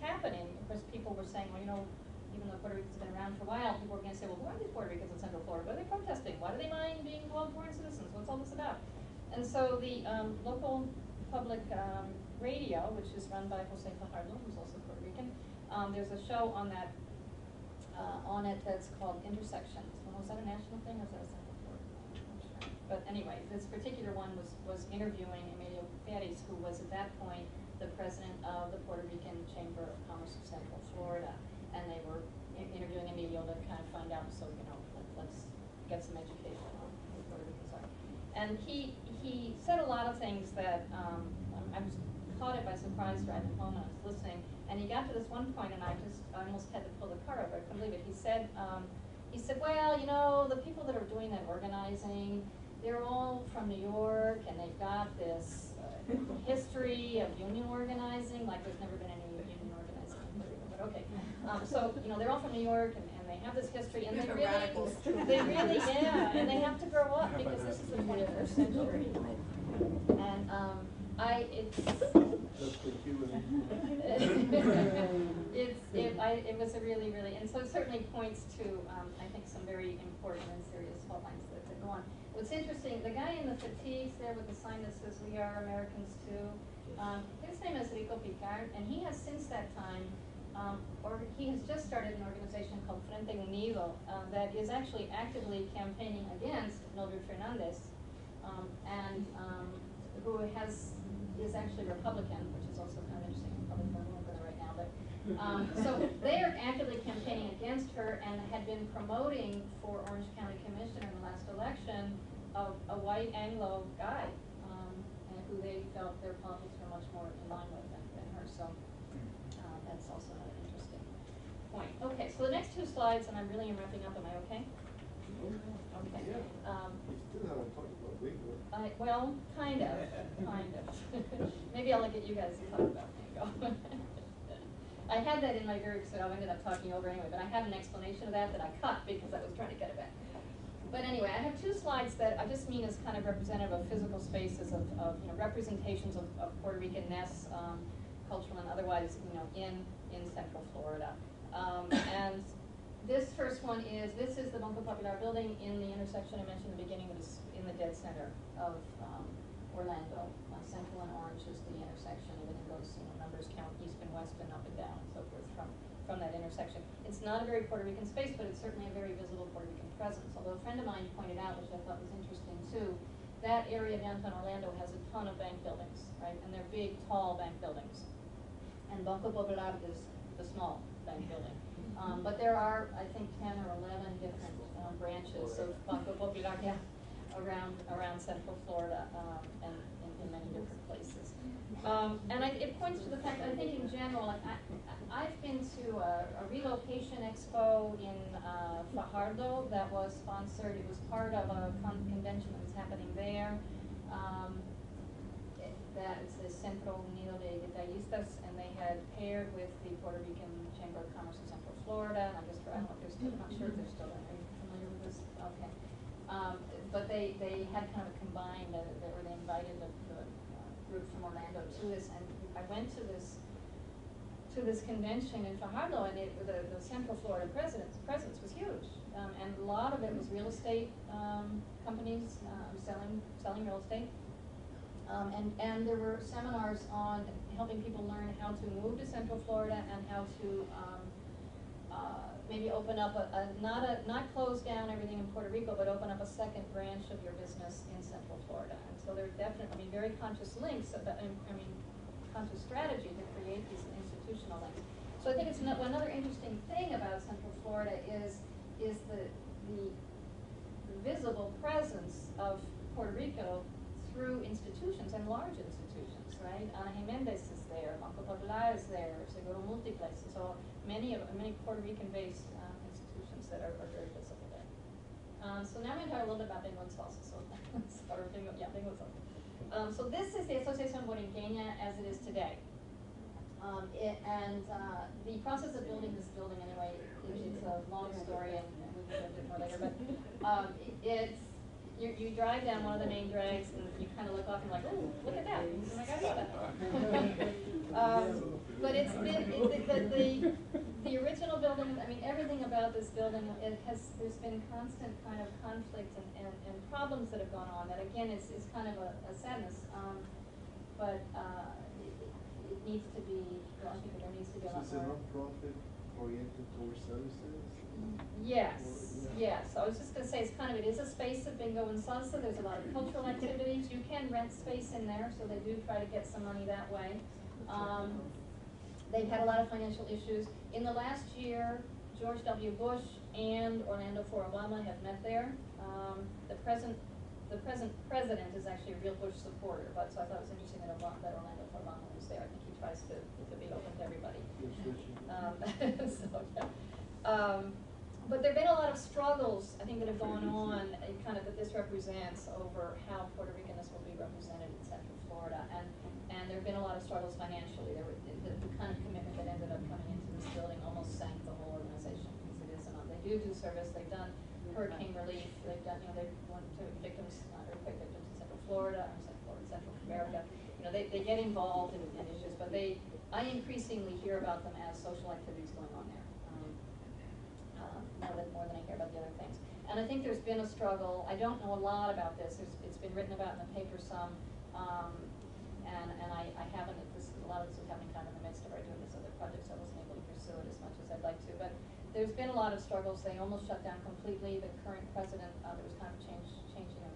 happening, of course, people were saying, well, even though Puerto Rico's been around for a while, people were going to say, well, who are these Puerto Ricans in Central Florida? What are they protesting? Why do they mind being called foreign citizens? What's all this about? And so the local public radio, which is run by Jose Fajardo, who's also Puerto Rican, there's a show on that on it that's called Intersections. Well, was that a national thing or was that a Central Florida thing? I'm not sure. But anyway, this particular one was interviewing Emilio Pérez, who was at that point the president of the Puerto Rican Chamber of Commerce of Central Florida, and they were interviewing Emilio to kind of find out. So let's get some education on who Puerto Ricans are. And he said a lot of things that I was caught it by surprise driving home when I was listening. And he got to this one point, and I almost had to pull the car over. I couldn't believe it. He said, well, the people that are doing that organizing, they're all from New York, and they've got this history of union organizing, like there's never been any union organizing in Puerto Rico, but okay. So they're all from New York, and they have this history, and they really, and they have to grow up because this is the 21st century. And it was a really, and so it certainly points to, I think, some very important and serious fault lines that go on. What's interesting, the guy in the fatigues there with the sign that says "We are Americans too," his name is Rico Picard, and he has since that time, he has just started an organization called Frente Unido that is actually actively campaigning against Mildred Fernandez, and who is actually Republican, which is also kind of interesting. Probably not going to right now, but so they are actively campaigning against her and had been promoting for Orange County Commissioner in the last election a white Anglo guy, and who they felt their politics were much more in line with than her. So that's also another interesting point. Okay, so the next two slides, and I really am wrapping up. Am I okay? Okay. Yeah. We still haven't talked about bingo. Well, kind of. Maybe I'll get you guys to talk about bingo. I had that in my lyrics, so I ended up talking over anyway, but I had an explanation of that I cut because I was trying to get it back. But anyway, I have two slides that I just mean as kind of representative of physical spaces of representations of Puerto Rican-ness, cultural and otherwise, in Central Florida. And this first one this is the Banco Popular building in the intersection I mentioned in the beginning, that is in the dead center of Orlando. Central and Orange is the intersection. Everything goes, numbers count east and west and up and down and so forth from that intersection. It's not a very Puerto Rican space, but it's certainly a very visible Puerto Rican presence. Although a friend of mine pointed out, which I thought was interesting too, that area of downtown Orlando has a ton of bank buildings, right? And they're big, tall bank buildings. And Banco Popular is the small bank building. But there are, I think, 10 or 11 different branches of Banco Popular around Central Florida and in many different places. And it points to the fact that I think in general, like I've been to a relocation expo in Fajardo that was sponsored. It was part of a convention that was happening there. That is the Centro Unido de Detallistas, and they had paired with the Puerto Rican Chamber of Commerce of Central Florida. And I don't know if they're still, I'm not sure if they're still there. Are you familiar with this? Okay. But they had kind of a combined, they invited the group from Orlando to this, and I went to this convention in Fajardo, and the Central Florida presence was huge, and a lot of it was real estate companies selling real estate. And there were seminars on helping people learn how to move to Central Florida and how to maybe open up not close down everything in Puerto Rico, but open up a second branch of your business in Central Florida. And so there are definitely, very conscious links, conscious strategy to create these institutional links. So I think it's another interesting thing about Central Florida is the visible presence of Puerto Rico through institutions and large institutions, right? Ana Jiménez is there, Banco Popular is there, Seguro Multiplex, and so many Puerto Rican-based institutions that are very visible there. So now I'm going to talk a little bit about Bingo and Salsa. Bingo and Salsa. So this is the Asociación Borinqueña as it is today. The process of building this building, anyway, it's a long story, and we will go into it more later, but you drive down one of the main drags, and you kind of look off and like, oh, look at that! Oh my gosh! But it's been the original building. I mean, everything about this building. There's been constant kind of conflict and problems that have gone on. That again is kind of a sadness. But it needs to be. Well, I think there needs to be a lot more. Is it a non-profit oriented towards services? Yes. So I was just going to say, it is a space of bingo and salsa. There's a lot of cultural activities. You can rent space in there, so they do try to get some money that way. They've had a lot of financial issues. In the last year, George W. Bush and Orlando Obama have met there. The present president is actually a real Bush supporter, but so I thought it was interesting that Orlando Obama was there. I think he tries to be open to everybody. But there have been a lot of struggles, I think, that have gone on, kind of that this represents over how Puerto Ricanness will be represented in Central Florida, and there have been a lot of struggles financially. There were the kind of commitment that ended up coming into this building almost sank the whole organization, because it is they do service. They've done hurricane relief. They've done they've went to earthquake victims in Central Florida, Central America. They get involved in issues, but I increasingly hear about them as social activities going on there. More than I hear about the other things. And I think there's been a struggle. I don't know a lot about this. It's been written about in the paper some, and I haven't, a lot of this was happening kind of in the midst of our doing this other project, so I wasn't able to pursue it as much as I'd like to. But there's been a lot of struggles. They almost shut down completely. The current president, there was kind of changing of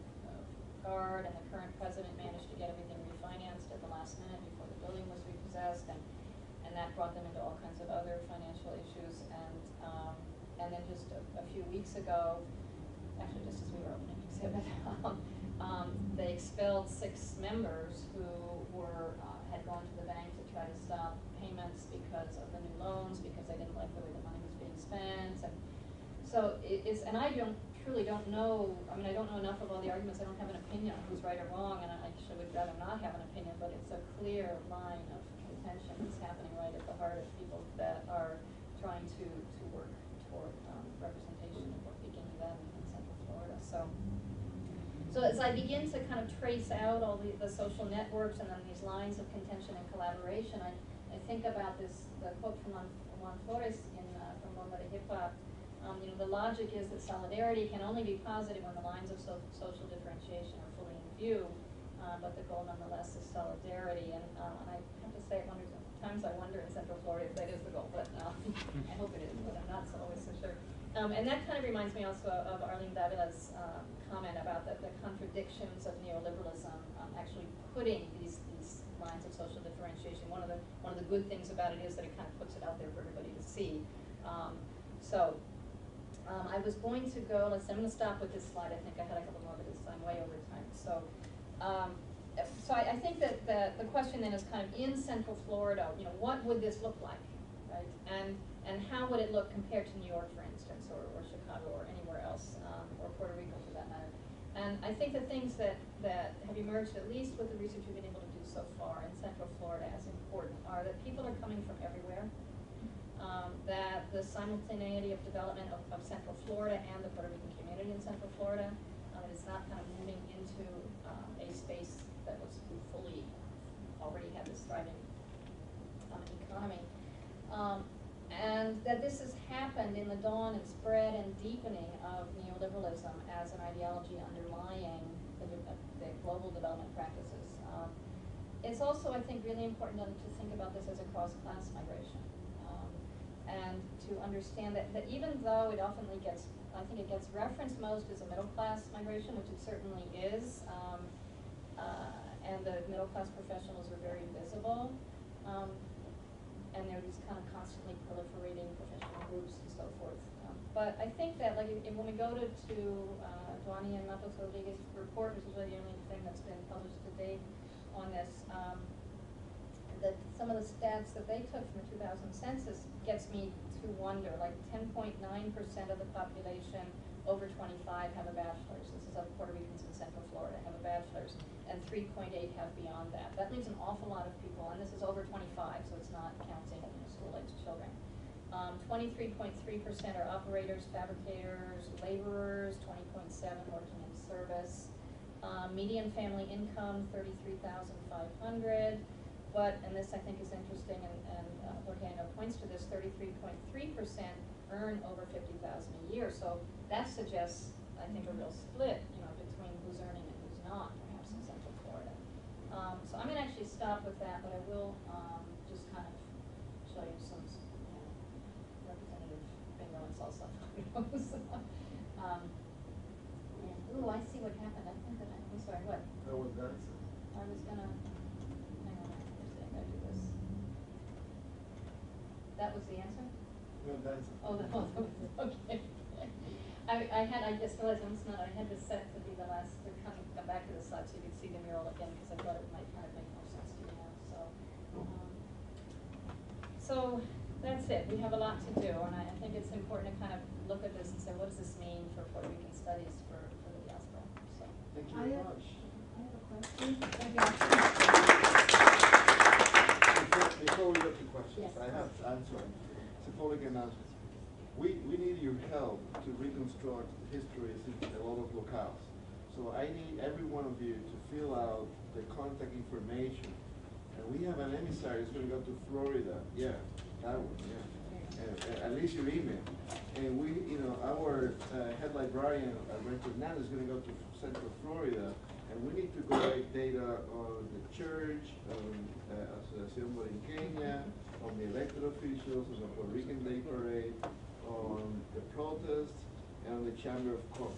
guard, and the current president managed to get everything refinanced at the last minute before the building was repossessed, and that brought them into all kinds of other financial issues. And then just a few weeks ago, actually just as we were opening the exhibit, they expelled 6 members who had gone to the bank to try to stop payments because of the new loans, because they didn't like the way the money was being spent. And so and I truly don't know, I don't know enough of all the arguments. I don't have an opinion on who's right or wrong, and I actually would rather not have an opinion, but it's a clear line of contention that's happening right at the heart of people that are trying to work toward representation of Puertorriqueñidad in Central Florida. So as I begin to kind of trace out all the social networks and then these lines of contention and collaboration, I think about the quote from Juan Flores from Bomba de Hip Hop. The logic is that solidarity can only be positive when the lines of social differentiation are fully in view, but the goal nonetheless is solidarity. And I have to say, times I wonder in Central Florida if that is the goal, but I hope it is, but I'm not always so sure. And that kind of reminds me also of Arlene Davila's comment about the contradictions of neoliberalism, actually putting these lines of social differentiation. One of the good things about it is that it kind of puts it out there for everybody to see. I was going to go, I'm going to stop with this slide. I think I had a couple more, but I'm way over time. So so I think that the question then is kind of in Central Florida, you know, what would this look like, right? And how would it look compared to New York, for instance, or Chicago, or anywhere else, or Puerto Rico for that matter. And I think the things that have emerged, at least with the research we've been able to do so far in Central Florida as important, are that people are coming from everywhere, that the simultaneity of development of Central Florida and the Puerto Rican community in Central Florida, and it's not kind of moving into a space that was fully already had this thriving economy. And that this has happened in the dawn and spread and deepening of neoliberalism as an ideology underlying the global development practices. It's also, I think, really important to think about this as a cross-class migration. And to understand that even though it often gets, I think it gets referenced most as a middle-class migration, which it certainly is, and the middle-class professionals are very visible, and there are these kind of constantly proliferating professional groups and so forth. But I think that, like, when we go to Duani and Matos Rodriguez's report, which is really the only thing that's been published to date on this, that some of the stats that they took from the 2000 census gets me to wonder, like 10.9% of the population over 25 have a bachelor's. This is of Puerto Ricans in Central Florida have a bachelor's, and 3.8 have beyond that. That leaves an awful lot of people, and this is over 25, so it's not counting school-aged children. 23.3% are operators, fabricators, laborers, 20.7 working in service. Median family income, 33,500. But, and this I think is interesting, and Jorge points to this, 33.3% earn over $50,000 a year. So that suggests, I think, a real split, you know, between who's earning and who's not, perhaps in Central Florida. So I'm going to actually stop with that, but I will just kind of show you some representative bingo and salsa photos. Ooh, I see what happened. I think that I'm sorry, what? That was dancing. I was gonna, hang on, I gotta do this. That was the answer? No, dancing. Oh, okay. I just realized I had this set to be the last, to come back to the slide so you could see the mural again, because I thought it might kind of make more sense to you now, so that's it. We have a lot to do, and I think it's important to kind of look at this and say, what does this mean for Puerto Rican studies for the diaspora? So. Thank you very much. I have a question. Before we go to questions, Yes. I have to answer. It's a public announcement. We need your help to reconstruct histories in a lot of locales. So I need every one of you to fill out the contact information. And we have an emissary that's going to go to Florida. Yeah, that one, yeah. At least your email. And we, you know, our head librarian, Rachel Nan, is going to go to Central Florida. And we need to collect data on the church, on Asociación Borinqueña, on the elected officials, on the Puerto Rican Day Parade, on the protests, and on the Chamber of Commerce.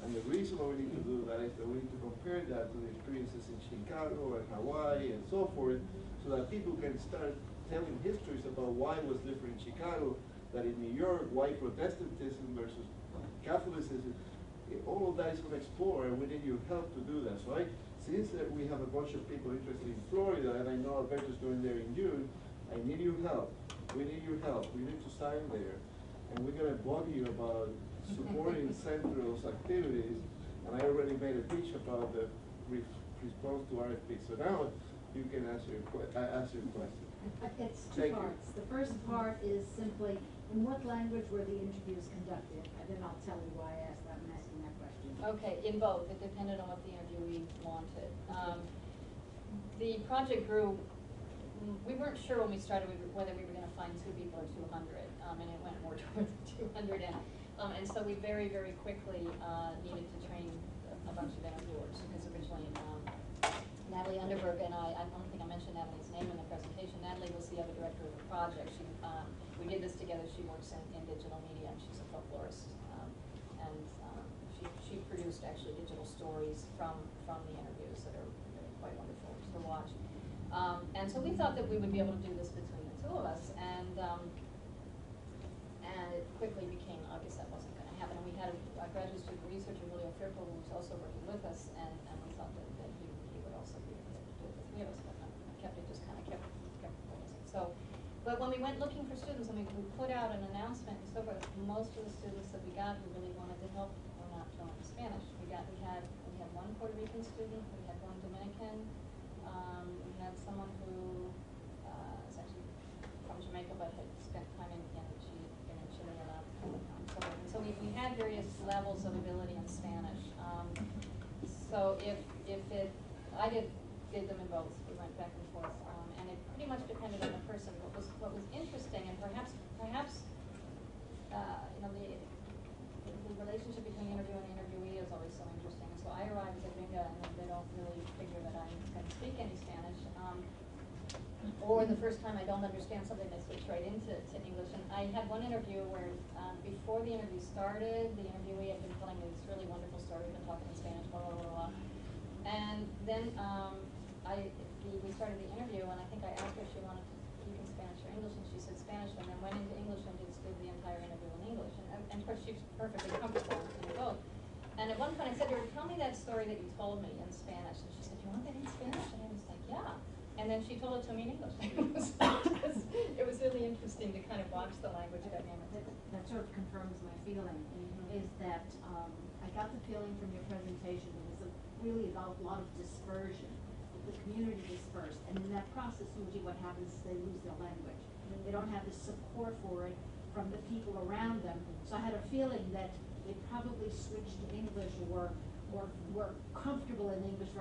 And the reason why we need to do that is that we need to compare that to the experiences in Chicago and Hawaii and so forth, so that people can start telling histories about why it was different in Chicago, that in New York, why Protestantism versus Catholicism. All of that is going to explore, and we need your help to do that. So since we have a bunch of people interested in Florida, and I know Alberto's going there in June, I need your help. We need your help. We need to sign there. And we're going to bug you about supporting Central's activities. And I already made a pitch about the response to RFP. So now you can answer your question. It's two Thank you. parts. The first part is simply, in what language were the interviews conducted? And then I'll tell you why I'm asking that question. Okay, in both. It depended on what the interviewee wanted. The project grew. We weren't sure when we started whether we were going to find 2 people or 200, and it went more towards 200. And so we very, very quickly needed to train a bunch of interviewers, because originally Natalie Underberg and I don't think I mentioned Natalie's name in the presentation. Natalie was the other director of the project. We did this together. She works in digital media, and she's a folklorist. And she produced actually digital stories from the interviews that are really quite wonderful to watch. And so we thought that we would be able to do this between the two of us, and it quickly became obvious that wasn't going to happen. And we had a graduate student researcher, Julio Firpo, who was also working with us, and we thought that he would also be we went looking for students and we put out an announcement and so forth, most of the students that we got who really wanted to help were not fluent in Spanish. We had one Puerto Rican student, we had one Dominican, we had someone who is actually from Jamaica but had spent time in Chile a lot. So we had various levels of ability in Spanish. So I did them in both. We went back and forth, and it pretty much depended on the person. What was interesting, and perhaps the relationship between interview and interviewee is always so interesting. And so I arrive as a gringa, and they don't really figure that I can speak any Spanish. Or the first time I don't understand something, they switch right into English. And I had one interview where before the interview started, the interviewee had been telling me this really wonderful story, we've been talking in Spanish, blah, blah, blah, blah. And then we started the interview, and I think I asked her if she wanted to speak in Spanish or English, and she said Spanish, and then went into English and did the entire interview in English. And of course, she's perfectly comfortable in both. And at one point I said to her, tell me that story that you told me in Spanish. And she said, you want that in Spanish? And I was like, yeah. And then she told it to me in English. It was really interesting to kind of watch the language dynamic. That sort of confirms my feeling, is that I got the feeling from your presentation there was really a lot of dispersion, the community dispersed, and in that process usually what happens is they lose their language. They don't have the support for it from the people around them. So I had a feeling that they probably switched to English or were comfortable in English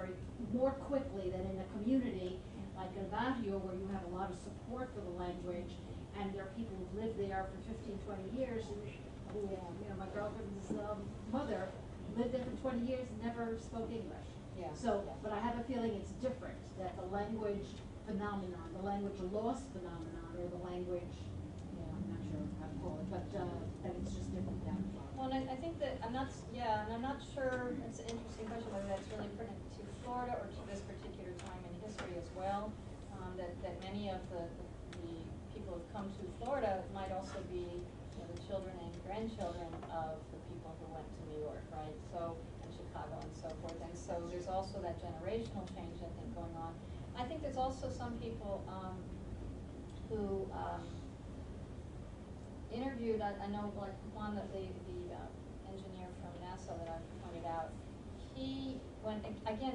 more quickly than in a community like El Barrio, where you have a lot of support for the language, and there are people who've lived there for 15, 20 years, and who, my girlfriend's mother lived there for 20 years and never spoke English. Yeah. So, but I have a feeling it's different, that the language phenomenon, the language loss phenomenon, or the language, I'm not sure how to call it, but that it's just different down the line. Well, and I think that and I'm not sure, it's an interesting question whether that's really pertinent to Florida or to this particular time in history as well. That many of the people who've come to Florida might also be the children and grandchildren of the people who went to New York, right? So, and Chicago and so forth. And so there's also that generational change, I think, going on. I think there's also some people who interviewed, I know like one that the engineer from NASA that I pointed out, he went, again,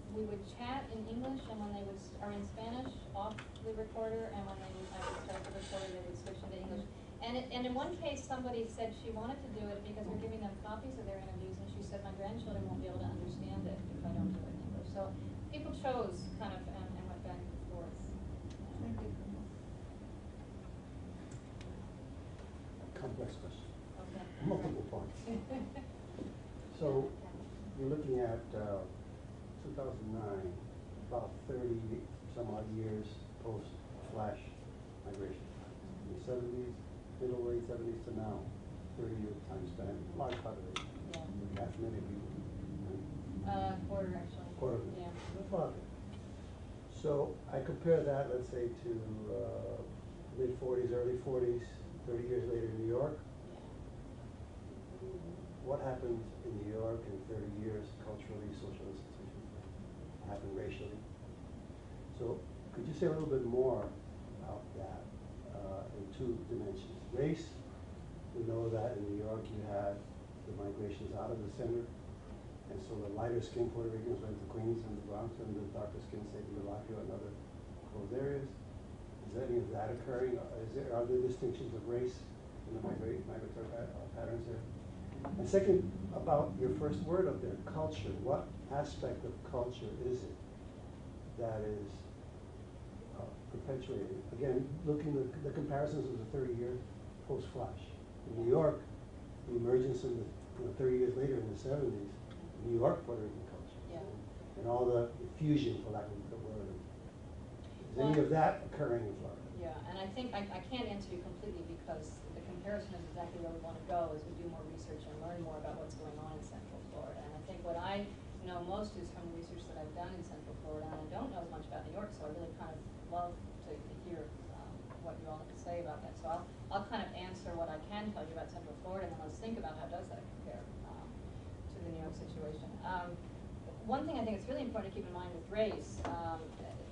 we would chat in English, and when they are in Spanish, off the recorder, and when I would start the recorder, they would switch into English. And in one case, somebody said she wanted to do it because we're giving them copies of their interviews, and she said, my grandchildren won't be able to understand it if I don't do it in English. So people chose kind of and went back and forth. Complex question. Okay. Multiple parts. So you're looking at 2009, about 30 some odd years post-flash migration. In the 70s, middle late 70s to now, 30-year time span, large population. Yeah. Half a million people. Quarter actually. Quarter. Yeah. That's a lot. So I compare that, let's say, to mid-40s, early 40s, 30 years later in New York. What happened in New York in 30 years, culturally, social institutions? What happened racially? So could you say a little bit more about that in two dimensions? Race, we know that in New York you had the migrations out of the center, and so the lighter-skinned Puerto Ricans went to Queens and the Bronx, and the darker-skinned stayed in the Barrio and other closed areas. Is any of that occurring? Are there distinctions of race in the migratory patterns there? And second, about your first word up there, culture. What aspect of culture is it that is perpetuated? Again, looking at the comparisons of the 30 years post-flash. In New York, the emergence of the 30 years later in the 70s, New York Puerto Rican culture. Yeah. And all the fusion, for lack of a good word. Is any of that occurring in Florida? Yeah, and I think I can't answer you completely because the comparison is exactly where we want to go as we do more research and learn more about what's going on in Central Florida. And I think what I know most is from the research that I've done in Central Florida, and I don't know as much about New York, so I really kind of love to hear what you all have to say about that. So I'll kind of answer what I can tell you about Central Florida, and then let's think about how does that compare to the New York situation. One thing I think it's really important to keep in mind with race,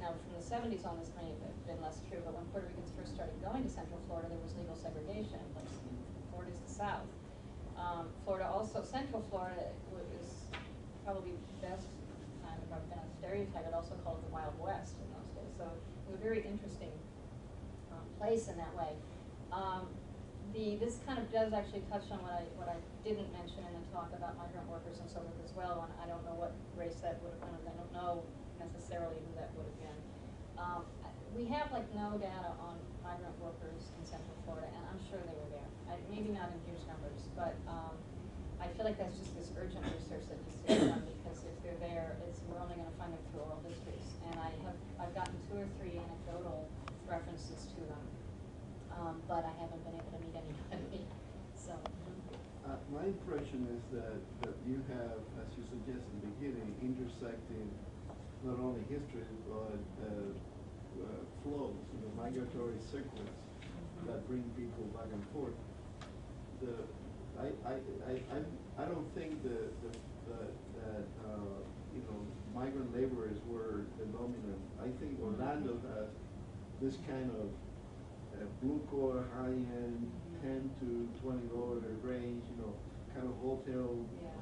now from the 70s on this may have been less true, but when Puerto Ricans first started going to Central Florida, there was legal segregation. Like, Florida's the South. Florida also, Central Florida is probably best time, if I've been a stereotype, I'd also call it the Wild West in those days. So it was a very interesting place in that way. This kind of does actually touch on what I didn't mention in the talk about migrant workers and so forth as well, and I don't know what race that would have been, I don't know necessarily who that would have been. We have like no data on migrant workers in Central Florida, and I'm sure they were there. Maybe not in huge numbers, but I feel like that's just this urgent research that needs to be done, because if they're there, we're only going to find them through oral histories. And I've gotten 2 or 3 anecdotal references to them, but I haven't been able to meet anybody. So. My impression is that you have, as you suggested in the beginning, intersecting not only history but flows, migratory circuits that bring people back and forth. I don't think that migrant laborers were the dominant. I think Orlando has this kind of blue collar, high end, $10 to $20 range, kind of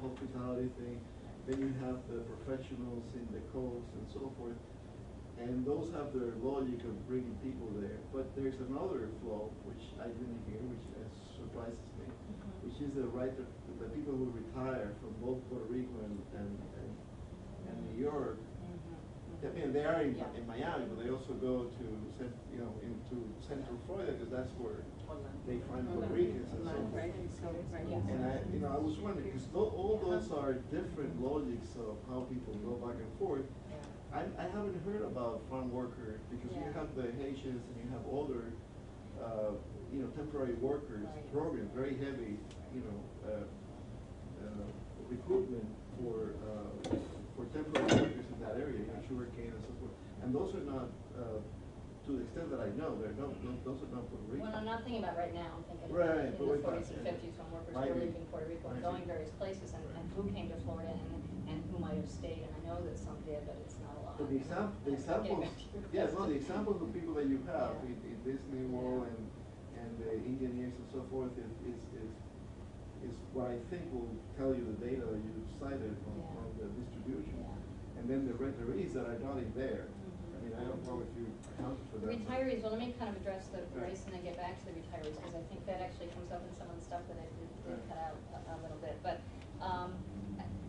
hospitality thing. Then you have the professionals in the coast and so forth. And those have their logic of bringing people there. But there's another flow, which I didn't hear, which surprises me, which is the people who retire from both Puerto Rico and New York. I mean, they are in Miami, but they also go to into Central Florida, because that's where they find Puerto Ricans and so forth. And I was wondering, because all those are different logics of how people go back and forth. I haven't heard about farm workers, because you have the Haitians and you have other, temporary workers programs, very heavy, recruitment for temporary workers in that area, sugarcane and so forth. And those are not, to the extent that I know, those are not Puerto Rican. Well, I'm not thinking about right now. I'm thinking right, in the 40s and 50s when workers were leaving Puerto Rico and going various places, and who came to Florida and who might have stayed. And I know that some did, but it's not a lot. But the examples, the examples of people that you have in Disney World and the engineers and so forth is what I think will tell you the data that you cited on the distribution. And then the retirees that are not in there. I mean, I don't know if you accounted for that. Retirees, well, let me kind of address the race and then get back to the retirees, because I think that actually comes up in some of the stuff that I did cut out a little bit. But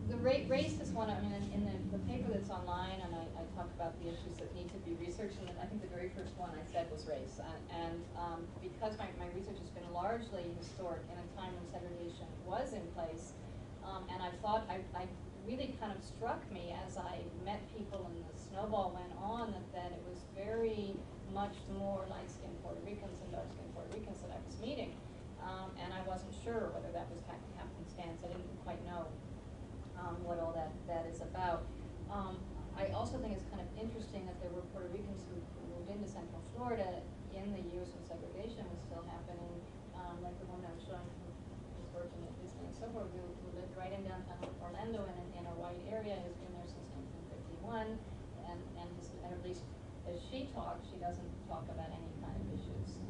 the race is one, I mean, in the paper that's online, and I talk about the issues that need to be researched, and I think the very first one I said was race. And because my research has been largely historic in a time when segregation was in place, and I thought, I really kind of struck me as I met people and the snowball went on that it was very much more light-skinned Puerto Ricans and dark-skinned Puerto Ricans that I was meeting. And I wasn't sure whether that was happenstance. I didn't quite know what all that is about. I also think it's kind of interesting that there were Puerto Ricans who moved into Central Florida in the years when segregation was still happening, like the one I was showing who was working at Disney and so forth, who lived right in downtown Orlando in a white area, has been there since 1951, and at least as she talks, she doesn't talk about any kind of issues,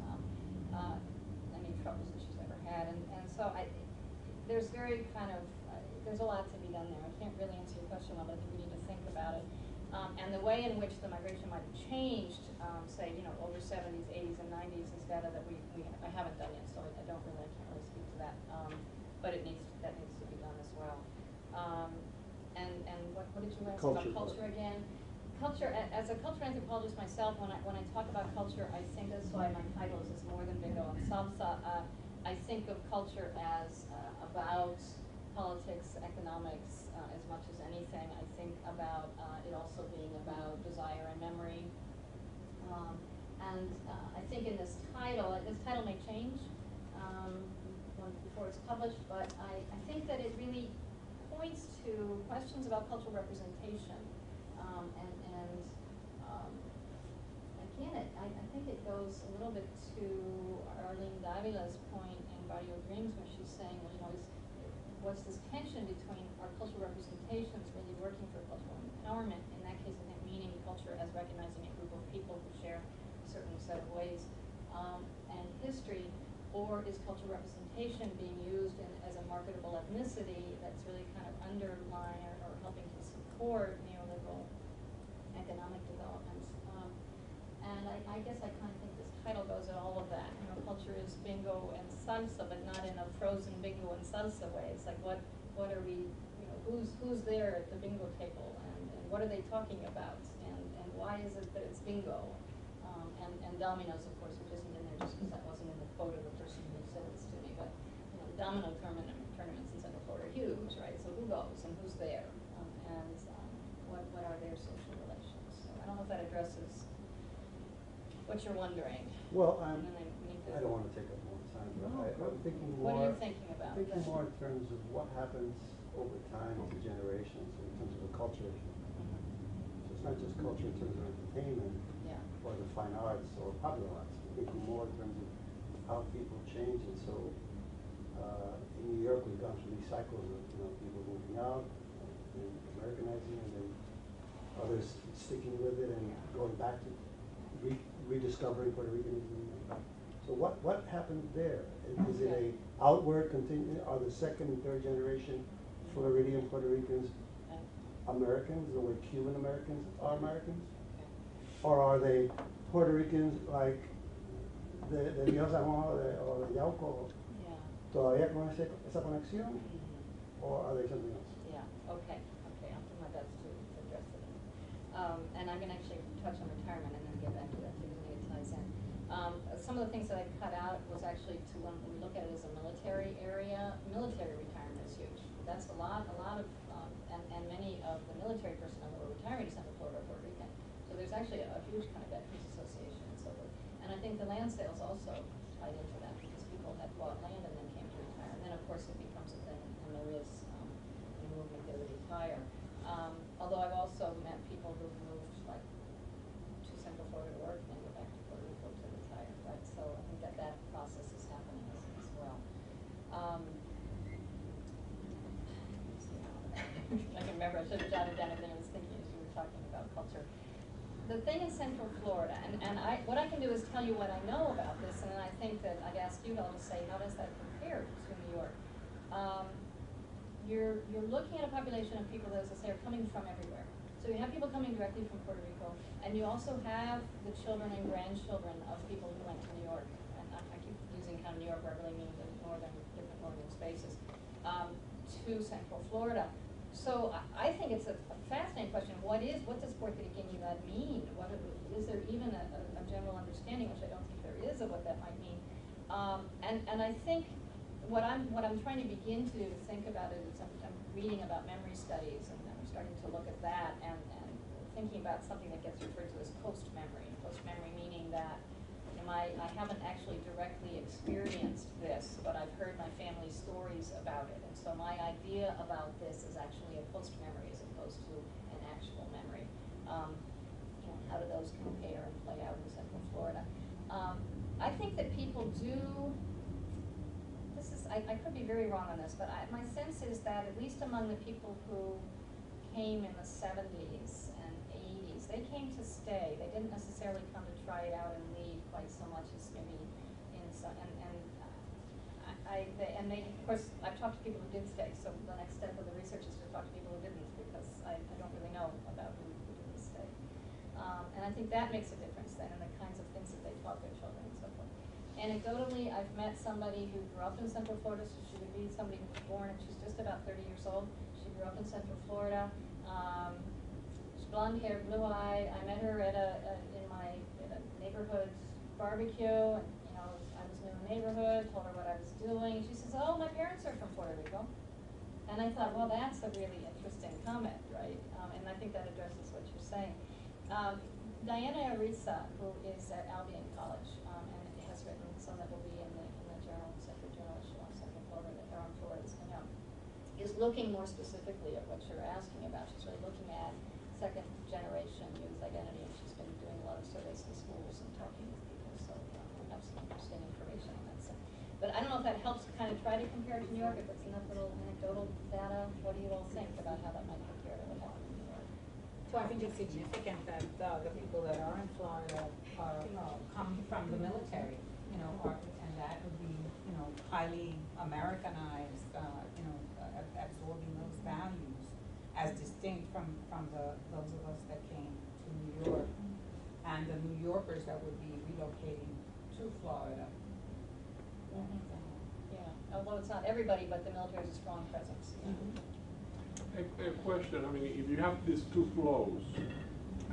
any troubles that she's ever had, and so there's very kind of, there's a lot to be done there. I can't really answer your question well, but I think we need to think about it. And the way in which the migration might have changed, say, over 70s, 80s, and 90s is data that I haven't done yet, so I can't really speak to that. But that needs to be done as well. And what did you ask about culture again? Culture, as a culture anthropologist myself, when I talk about culture, I think that's why my title is more than bingo and salsa. I think of culture as about politics, economics, as much as anything. I think about it also being about desire and memory. And I think in this title may change before it's published, but I think that it really points to questions about cultural representation. Again, I think it goes a little bit to Arlene Davila's point in Barrio Dreams, when she's saying, what's this tension between our cultural representations really working for cultural empowerment, in that case I think meaning culture as recognizing a group of people or is cultural representation being used as a marketable ethnicity that's really kind of underlying or helping to support neoliberal economic developments? And I guess I kind of think this title goes at all of that. Culture is bingo and salsa, but not in a frozen bingo and salsa way. It's like what are we, who's there at the bingo table, and what are they talking about, and why is it that it's bingo? And dominoes, of course, which isn't in there just because that wasn't in the quote of the person who said this to me, but domino tournaments in Central Florida are huge, right? So who goes and who's there, and what are their social relations? So I don't know if that addresses what you're wondering. Well, And then I don't want to take up more time, but I'm thinking more. What are you thinking about? I'm thinking more in terms of what happens over time to generations in terms of the culture issue. So it's not just culture in terms of entertainment or the fine arts or popular arts. I'm thinking more in terms of how people change. And so in New York, we've gone through these cycles of people moving out and Americanizing, and then others sticking with it and going back to rediscovering Puerto Ricanism. So what happened there? Is it a outward continue? Are the second and third generation Floridian Puerto Ricans Americans the way Cuban Americans are Americans? Or are they Puerto Ricans like de Dios Amor or de Yauco? ¿Todavía con esa conexión? Or are they something else? Yeah, okay, I'll do my best to address it. And I'm going to actually touch on retirement and then get back to that too, because I think it ties in. Some of the things that I cut out was actually to, when we look at it as a military area, military retirement is huge. That's a lot of, and many of the military personnel who are retiring to Central Florida are Puerto Rican. So there's actually a huge kind of veterans association and so forth. And I think the land sales also tied into that, because people had bought land and then came to retire. And then of course it becomes a thing, and there is a movement to retire. Although I've also met people who've moved like to Central Florida to work and then go back to Puerto Rico to retire, right? So I think that process is happening as well. I can remember, I should have jotted down everything I was thinking as you were talking about culture. The thing in Central Florida, and what I can do is tell you what I know about this, and then I think that I'd ask you all to say, how does that compare to New York? You're looking at a population of people that, as I say, are coming from everywhere. So you have people coming directly from Puerto Rico, and you also have the children and grandchildren of people who went to New York, and I keep using kind of New York where I really mean the different northern spaces, to Central Florida. So I think it's a fascinating question. What does Puertorriqueñidad mean? Is there even a general understanding, which I don't think there is, of what that might mean? And I think what I'm trying to begin to think about it is I'm reading about memory studies, and I'm starting to look at that and thinking about something that gets referred to as post-memory. Post-memory meaning that I haven't actually directly experienced this, but I've heard my family stories about it. And so my idea about this is actually a post-memory as opposed to an actual memory. How do those compare and play out in Central Florida? I think that people do, I could be very wrong on this, but my sense is that at least among the people who came in the 70s and 80s, they came to stay. They didn't necessarily come to try it out and leave quite so much as maybe in some, and they, of course, I've talked to people who did stay, so the next step of the research is to talk to people who didn't, because I don't really know about who didn't stay. And I think that makes a difference then in the kinds of things that they taught their children and so forth. Anecdotally, I've met somebody who grew up in Central Florida, so she would be somebody who was born, and she's just about 30 years old. She grew up in Central Florida. She's blonde hair, blue eye. I met her at in a neighborhood barbecue, and I was new in the neighborhood, told her what I was doing. She says, "Oh, my parents are from Puerto Rico." And I thought, well, that's a really interesting comment, right? And I think that addresses what you're saying. Diana Arisa, who is at Albion College, and has written some that will be in the journal, Central Journal, Central Florida, or on Florida that's coming out, is looking more specifically at what you're asking about. She's really looking at second generation youth identity, and she's been doing a lot of surveys in schools and talking with people, so we have some interesting information on that side. But I don't know if that helps kind of try to compare to New York, if it's enough little anecdotal data. What do you all think about how that might compare to what happened in New York? So I think it's significant that the people that are in Florida come from the military, and that would be highly Americanized, absorbing those values as distinct from those of us that came to New York, and the New Yorkers that would be relocating to Florida. Yeah, although it's not everybody, but the military has a strong presence. Yeah. A question, I mean, if you have these two flows,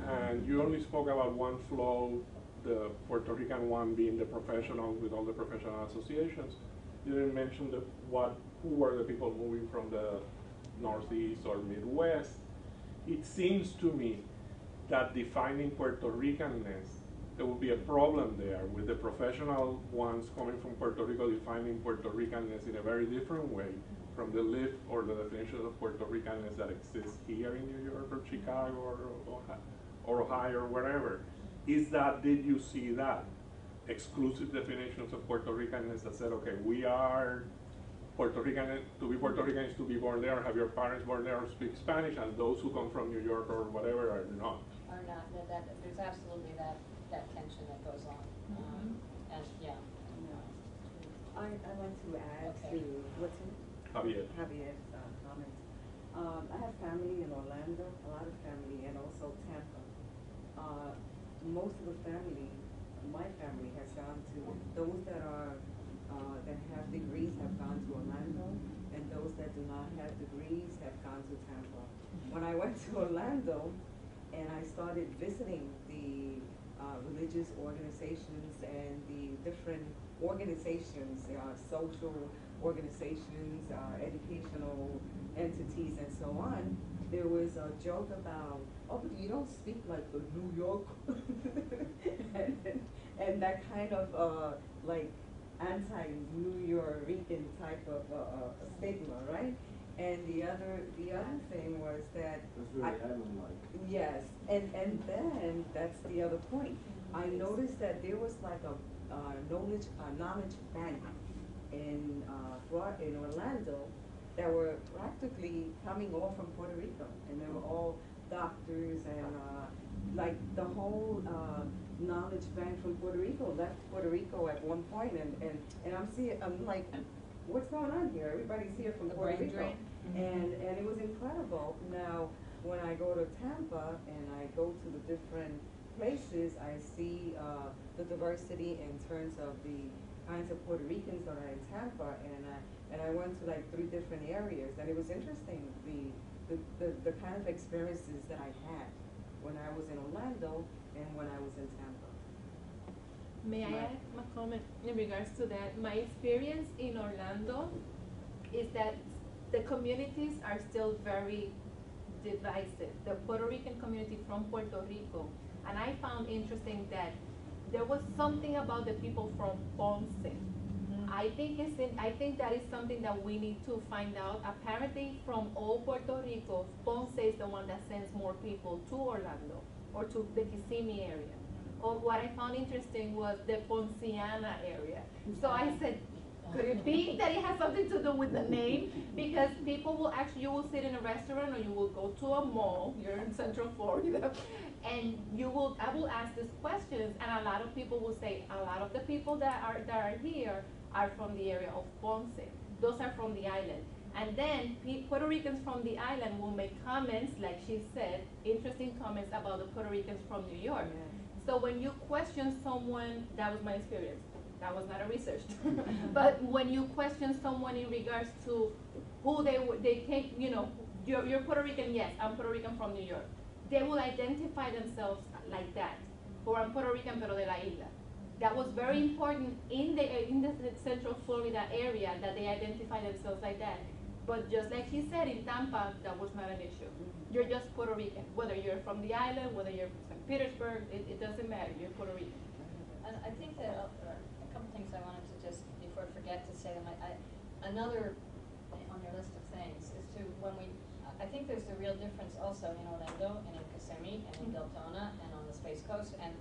and you only spoke about one flow, the Puerto Rican one being the professional with all the professional associations, you didn't mention who were the people moving from the Northeast or Midwest. It seems to me that defining Puerto Ricanness, there will be a problem there with the professional ones coming from Puerto Rico defining Puerto Ricanness in a very different way from the lived or the definition of Puerto Ricanness that exists here in New York or Chicago or Ohio or wherever. Did you see that? Exclusive definitions of Puerto Ricanness that said, okay, we are Puerto Rican, to be Puerto Rican is to be born there, have your parents born there or speak Spanish, and those who come from New York or whatever are not. Are not, there's absolutely that tension that goes on. And yeah. I'd like to add Okay. to what's in Javier's comments. I have family in Orlando, a lot of family, and also Tampa. Most of the family, my family has gone to, those that have degrees have gone to Orlando, and those that do not have degrees have gone to Tampa. When I went to Orlando and I started visiting the religious organizations and the different organizations, social organizations, educational entities, and so on, there was a joke about, oh, but you don't speak like the New York, and that kind of like anti-New Yorker type of stigma, right? And the other thing was that That's very island-like. yes, and then that's the other point. I noticed that there was like a knowledge bank in Orlando that were practically coming all from Puerto Rico, and they were all doctors and like the whole knowledge bank from Puerto Rico left Puerto Rico at one point, and I'm like, what's going on here? Everybody's here from Puerto Rico. And it was incredible. Now, when I go to Tampa and I go to the different places, I see the diversity in terms of the kinds of Puerto Ricans that are in Tampa, and I went to like 3 different areas, and it was interesting the kind of experiences that I had when I was in Orlando and when I was in Tampa. May I add a comment in regards to that? My experience in Orlando is that the communities are still very divisive. The Puerto Rican community from Puerto Rico, and I found interesting that there was something about the people from Ponce. I think that is something that we need to find out. Apparently, from all Puerto Rico, Ponce is the one that sends more people to Orlando or to the Kissimmee area. Or what I found interesting was the Ponciana area. So I said, could it be that it has something to do with the name? Because people will actually, you will sit in a restaurant or you will go to a mall, you're in Central Florida, and I will ask these questions, and a lot of people will say, a lot of the people that are here are from the area of Ponce. Those are from the island. And then Puerto Ricans from the island will make comments, like she said, interesting comments about the Puerto Ricans from New York. Yeah. So when you question someone, that was my experience. That was not a research. But when you question someone in regards to who they came, you're Puerto Rican, yes, I'm Puerto Rican from New York. They will identify themselves like that. Or I'm Puerto Rican pero de la isla. That was very important in the Central Florida area, that they identify themselves like that. But just like she said, in Tampa, that was not an issue. You're just Puerto Rican. Whether you're from the island, whether you're from St. Petersburg, it doesn't matter. You're Puerto Rican. And I think that a couple things I wanted to just, before I forget to say them, another on your list of things is to, I think there's a real difference also in Orlando and in Kissimmee and in Deltona and on the Space Coast, and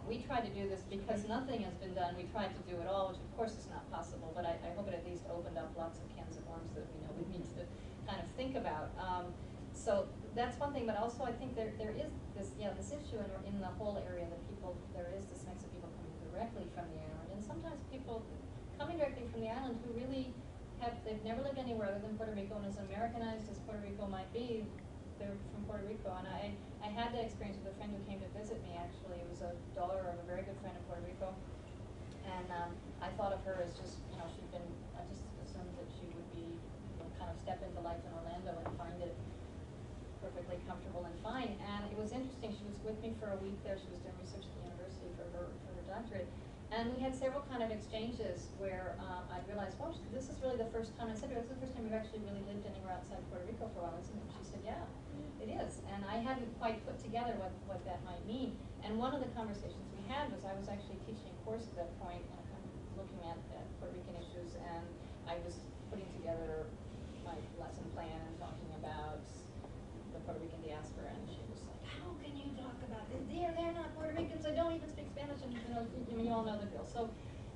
we tried to do this because nothing has been done. We tried to do it all, which of course is not possible, but I hope it at least opened up lots of cans of worms that we know we need to kind of think about. So that's one thing, but also I think there is this, this issue in the whole area that there is this mix of people coming directly from the island, and sometimes people coming directly from the island island who really they've never lived anywhere other than Puerto Rico, and as Americanized as Puerto Rico might be, they're from Puerto Rico. And I had that experience with a friend who came to visit me, actually. It was a daughter of a very good friend in Puerto Rico. And I thought of her as just, you know, I just assumed that she would be, you know, kind of step into life in Orlando and find it perfectly comfortable and fine. And it was interesting, she was with me for a week there. She was doing research at the university for her doctorate. And we had several kind of exchanges where I realized, well, this is really the first time, I said, this is the first time we've actually really lived anywhere outside Puerto Rico for a while, isn't it? She said, yeah, it is. And I hadn't quite put together what that might mean. And one of the conversations we had was I was actually teaching a course at that point, looking at Puerto Rican issues, and I was putting together my lesson plan and talking about the Puerto Rican diaspora, and she was like, how can you talk about this? They're not Puerto Ricans, they don't even speak Spanish, and you all know the drill. So,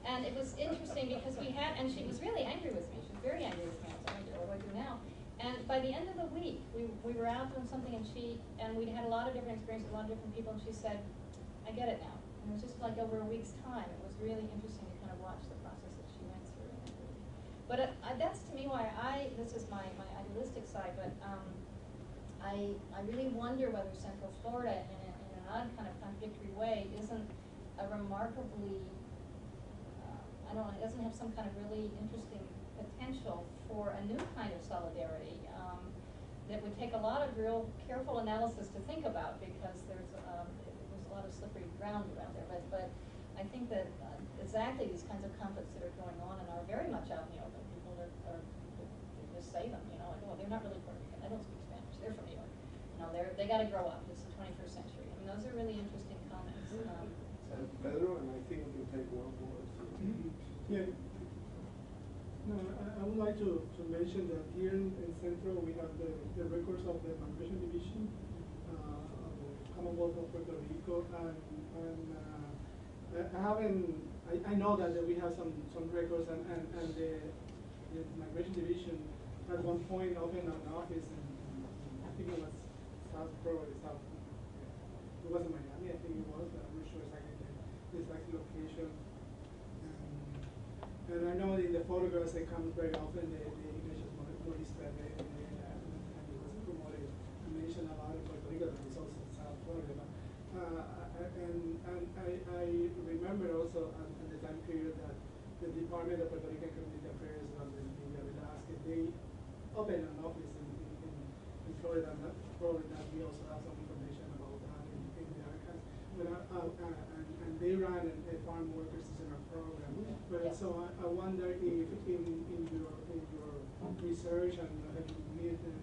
and it was interesting because and she was really angry with me. She was very angry with me. I was like, oh, what do I do now? And by the end of the week, we were out doing something, and we'd had a lot of different experiences with a lot of different people, and she said, I get it now. And it was just like over a week's time. It was really interesting to kind of watch the process that she went through. But that's to me why this is my idealistic side, but I really wonder whether Central Florida, in an odd kind of contradictory way, isn't a remarkably, it doesn't have some kind of really interesting potential for a new kind of solidarity that would take a lot of real careful analysis to think about, because there's a lot of slippery ground around there. But I think that exactly these kinds of conflicts that are going on and are very much out in the open. People they just say them, you know, like, oh, they're not really Puerto Rican. They don't speak Spanish. They're from New York. You know, they got to grow up. It's the 21st century. I mean, those are really interesting comments. Pedro, and I think we can take one more. Yeah. No, I would like to mention that here in Central we have the records of the Migration Division of the Commonwealth of Puerto Rico, and I know that we have some records, and the Migration Division at one point opened an office in I think it was South. It was in Miami, I think it was, but I'm not sure exactly the exact location. And I know in the photographs they come very often, the images Maurice and it was promoted and mentioned a lot in Puerto Rico, but it's also South Florida. And I remember also at the time period that the Department of Puerto Rican Community Affairs in Velasquez, they opened an office in Florida, and probably that we also have some information about that in the archives. And they ran a farm workers center program. But so I wonder if in your research and have you meet with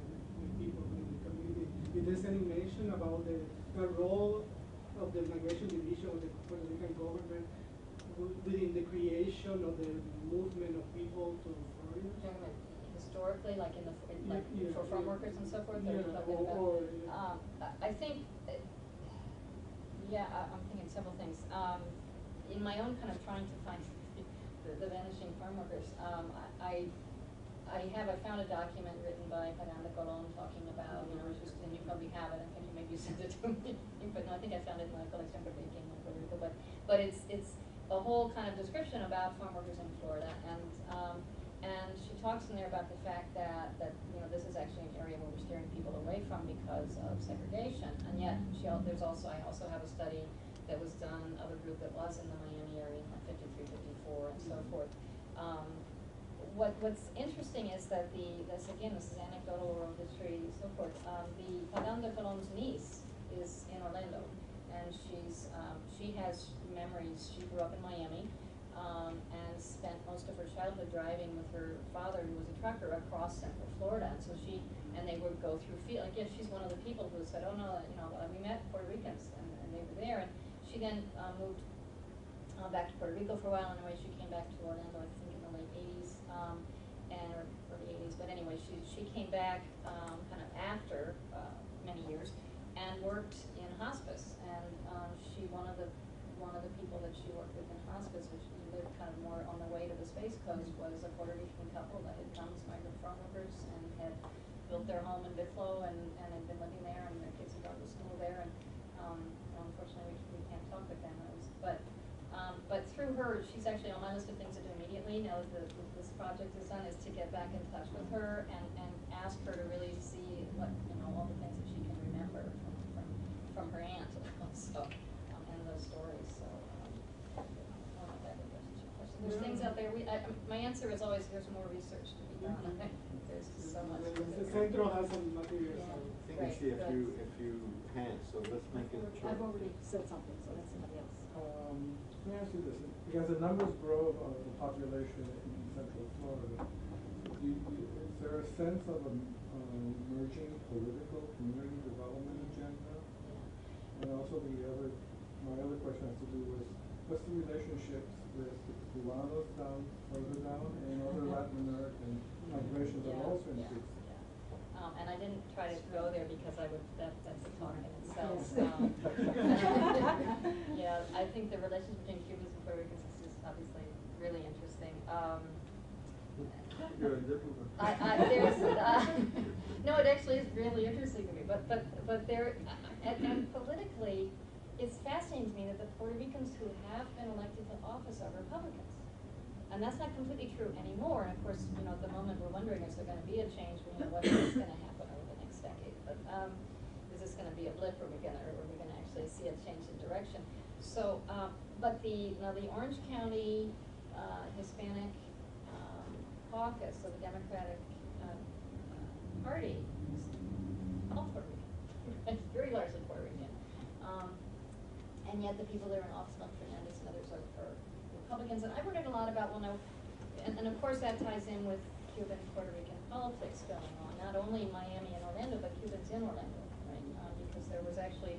people in the community, if there's any mention about the role of the Migration Division of the Puerto Rican government within the creation of the movement of people to Florida? Historically, like for farm workers and so forth? I think, I'm thinking several things. In my own kind of trying to find the vanishing farm workers, I found a document written by Fernando Colon talking about, and you probably have it, I think maybe you sent it to me, but no, I think I found it in La Colección Puertorriqueña in Puerto Rico, but it's a whole kind of description about farm workers in Florida, and she talks in there about the fact that this is actually an area where we're steering people away from because of segregation, and yet I also have a study that was done of a group that was in the Miami area in like 53, 54, and so forth. What's interesting is that this is anecdotal, oral history, so forth. The Fernando Colon's niece is in Orlando, and she has memories. She grew up in Miami, and spent most of her childhood driving with her father, who was a trucker, across Central Florida. And so they would go through field. I guess she's one of the people who said, "Oh no, we met Puerto Ricans, and they were there." And she then moved back to Puerto Rico for a while. Anyway, she came back to Orlando, I think, in the late '80s, and early '80s. But anyway, she came back kind of after many years, and worked in hospice. And one of the people that she worked with in hospice, which lived kind of more on the way to the Space Coast, was a Puerto Rican couple that had come as migrant farm workers and had built their home in Bithlo and had been living there, and their kids had gone to school there. And unfortunately, we can't talk with them. But through her, she's actually on my list of things to do immediately. we know that this project is done is to get back in touch with her and ask her to really see what, all the things that she can remember from her aunt, so, and those stories, so, I don't know if that addresses your question. There's things out there, my answer is always, there's more research to be done. There's just so much. The central has some materials. Yeah. I think we see a few hands, so let's make it short. I've already said something, so that's somebody else. Let me ask you this, because the numbers grow of the population in Central Florida, is there a sense of a emerging political community development agenda? And also my other question has to do with, what's the relationships with the Cubanos further down and other Latin American migrations that also increase? And I didn't try to go there because that's a talk in itself. Yeah, I think the relationship between Cubans and Puerto Ricans is obviously really interesting. You're a diplomat. No, it actually is really interesting to me. But there, and politically, it's fascinating to me that the Puerto Ricans who have been elected to office are Republicans. And that's not completely true anymore. And of course, at the moment we're wondering, is there going to be a change? What is going to happen over the next decade? But is this going to be a blip, or are we going to actually see a change in direction? So, but the Orange County Hispanic caucus of the Democratic Party is all Puerto Rican. It's very largely Puerto Rican. And yet the people there in office, like Fernandez and others, are Republicans. And I wondered a lot about and of course that ties in with Cuban Puerto Rican politics going on. Not only Miami and Orlando, but Cubans in Orlando, right? Because there was actually,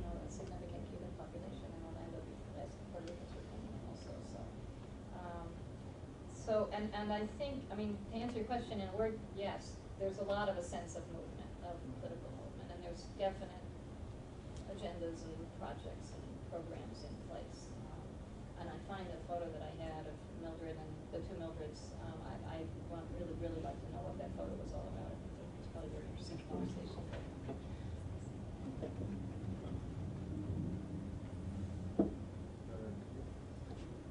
a significant Cuban population in Orlando as Puerto Ricans were coming in also. And I think, to answer your question in a word, yes, there's a lot of a sense of movement, of political movement, and there's definite agendas and projects and programs in place. And I find the photo that I had of Mildred and the two Mildreds, I would really like to know what that photo was all about. It's probably a very interesting conversation.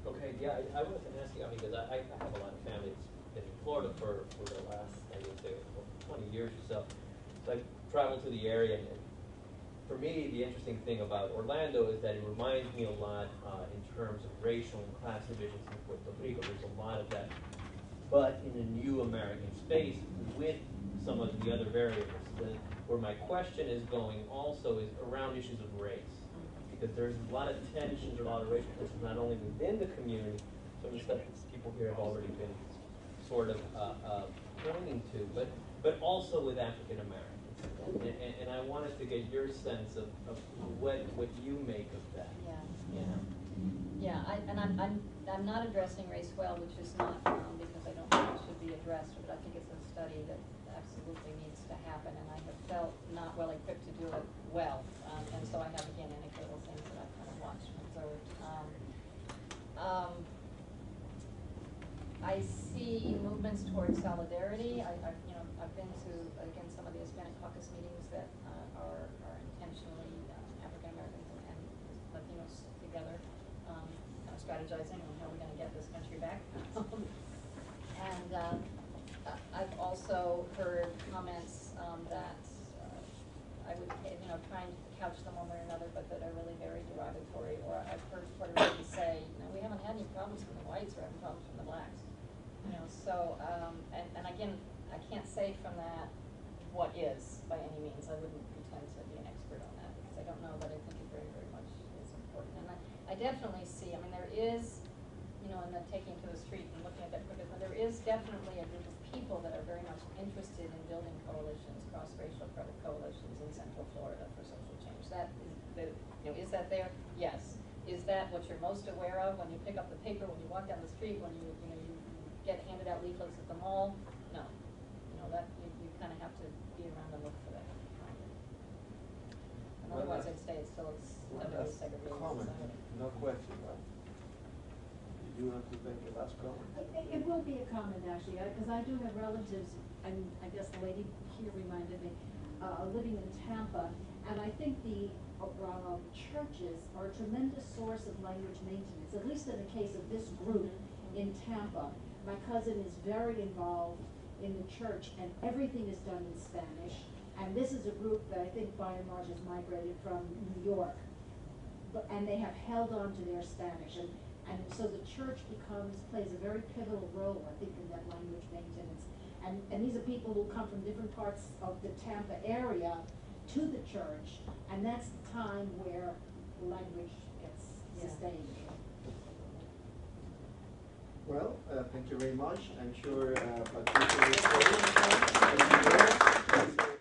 Okay, yeah, I wanted to ask you, because I have a lot of family that's been in Florida for the last, I would say, 20 years or so. So I traveled to the area, and for me, the interesting thing about Orlando is that it reminds me a lot in terms of racial and class divisions in Puerto Rico. There's a lot of that, but in a new American space with some of the other variables. Where my question is going also is around issues of race. Because there's a lot of tensions, a lot of racial tensions, not only within the community, some of the stuff that people here have already been sort of pointing to, but also with African Americans. And I wanted to get your sense of what you make of that. Yeah, I'm not addressing race well, which is not because I don't think it should be addressed, but I think it's a study that absolutely needs to happen, and I have felt not well equipped to do it well, and so I have again anecdotal things that I've kind of watched and observed. I see movements towards solidarity. I've been to again some of the Hispanic caucus meetings that are intentionally African Americans and Latinos together, kind of strategizing on how we're going to get this country back. And I've also heard comments that I would, trying to couch them one way or another, but that are really very derogatory. Or I've heard Puerto Ricans say, we haven't had any problems from the whites, we're having problems from the blacks. So, and again, I can't say from that what is by any means. I wouldn't pretend to be an expert on that because I don't know, but I think it very, very much is important. And I definitely see, there is, in the taking to the street and looking at that, there is definitely a group of people that are very much interested in building coalitions, cross-racial coalitions in Central Florida for social change. That is, is that there? Yes. Is that what you're most aware of when you pick up the paper, when you walk down the street, when you get handed out leaflets at the mall? No. That you kind of have to be around and look for that. And otherwise, I'd say it's still heavily segregated. Comment, no question, right? Did you have to make a last comment? It will be a comment, actually, because I do have relatives, and I guess the lady here reminded me, living in Tampa, and I think the churches are a tremendous source of language maintenance, at least in the case of this group. in Tampa. My cousin is very involved in the church, and everything is done in Spanish. And this is a group that I think by and large has migrated from New York. And they have held on to their Spanish. And so the church plays a very pivotal role, I think, in that language maintenance. And these are people who come from different parts of the Tampa area to the church, and that's the time where language gets sustained. Well, thank you very much. I'm sure Patricia will stay.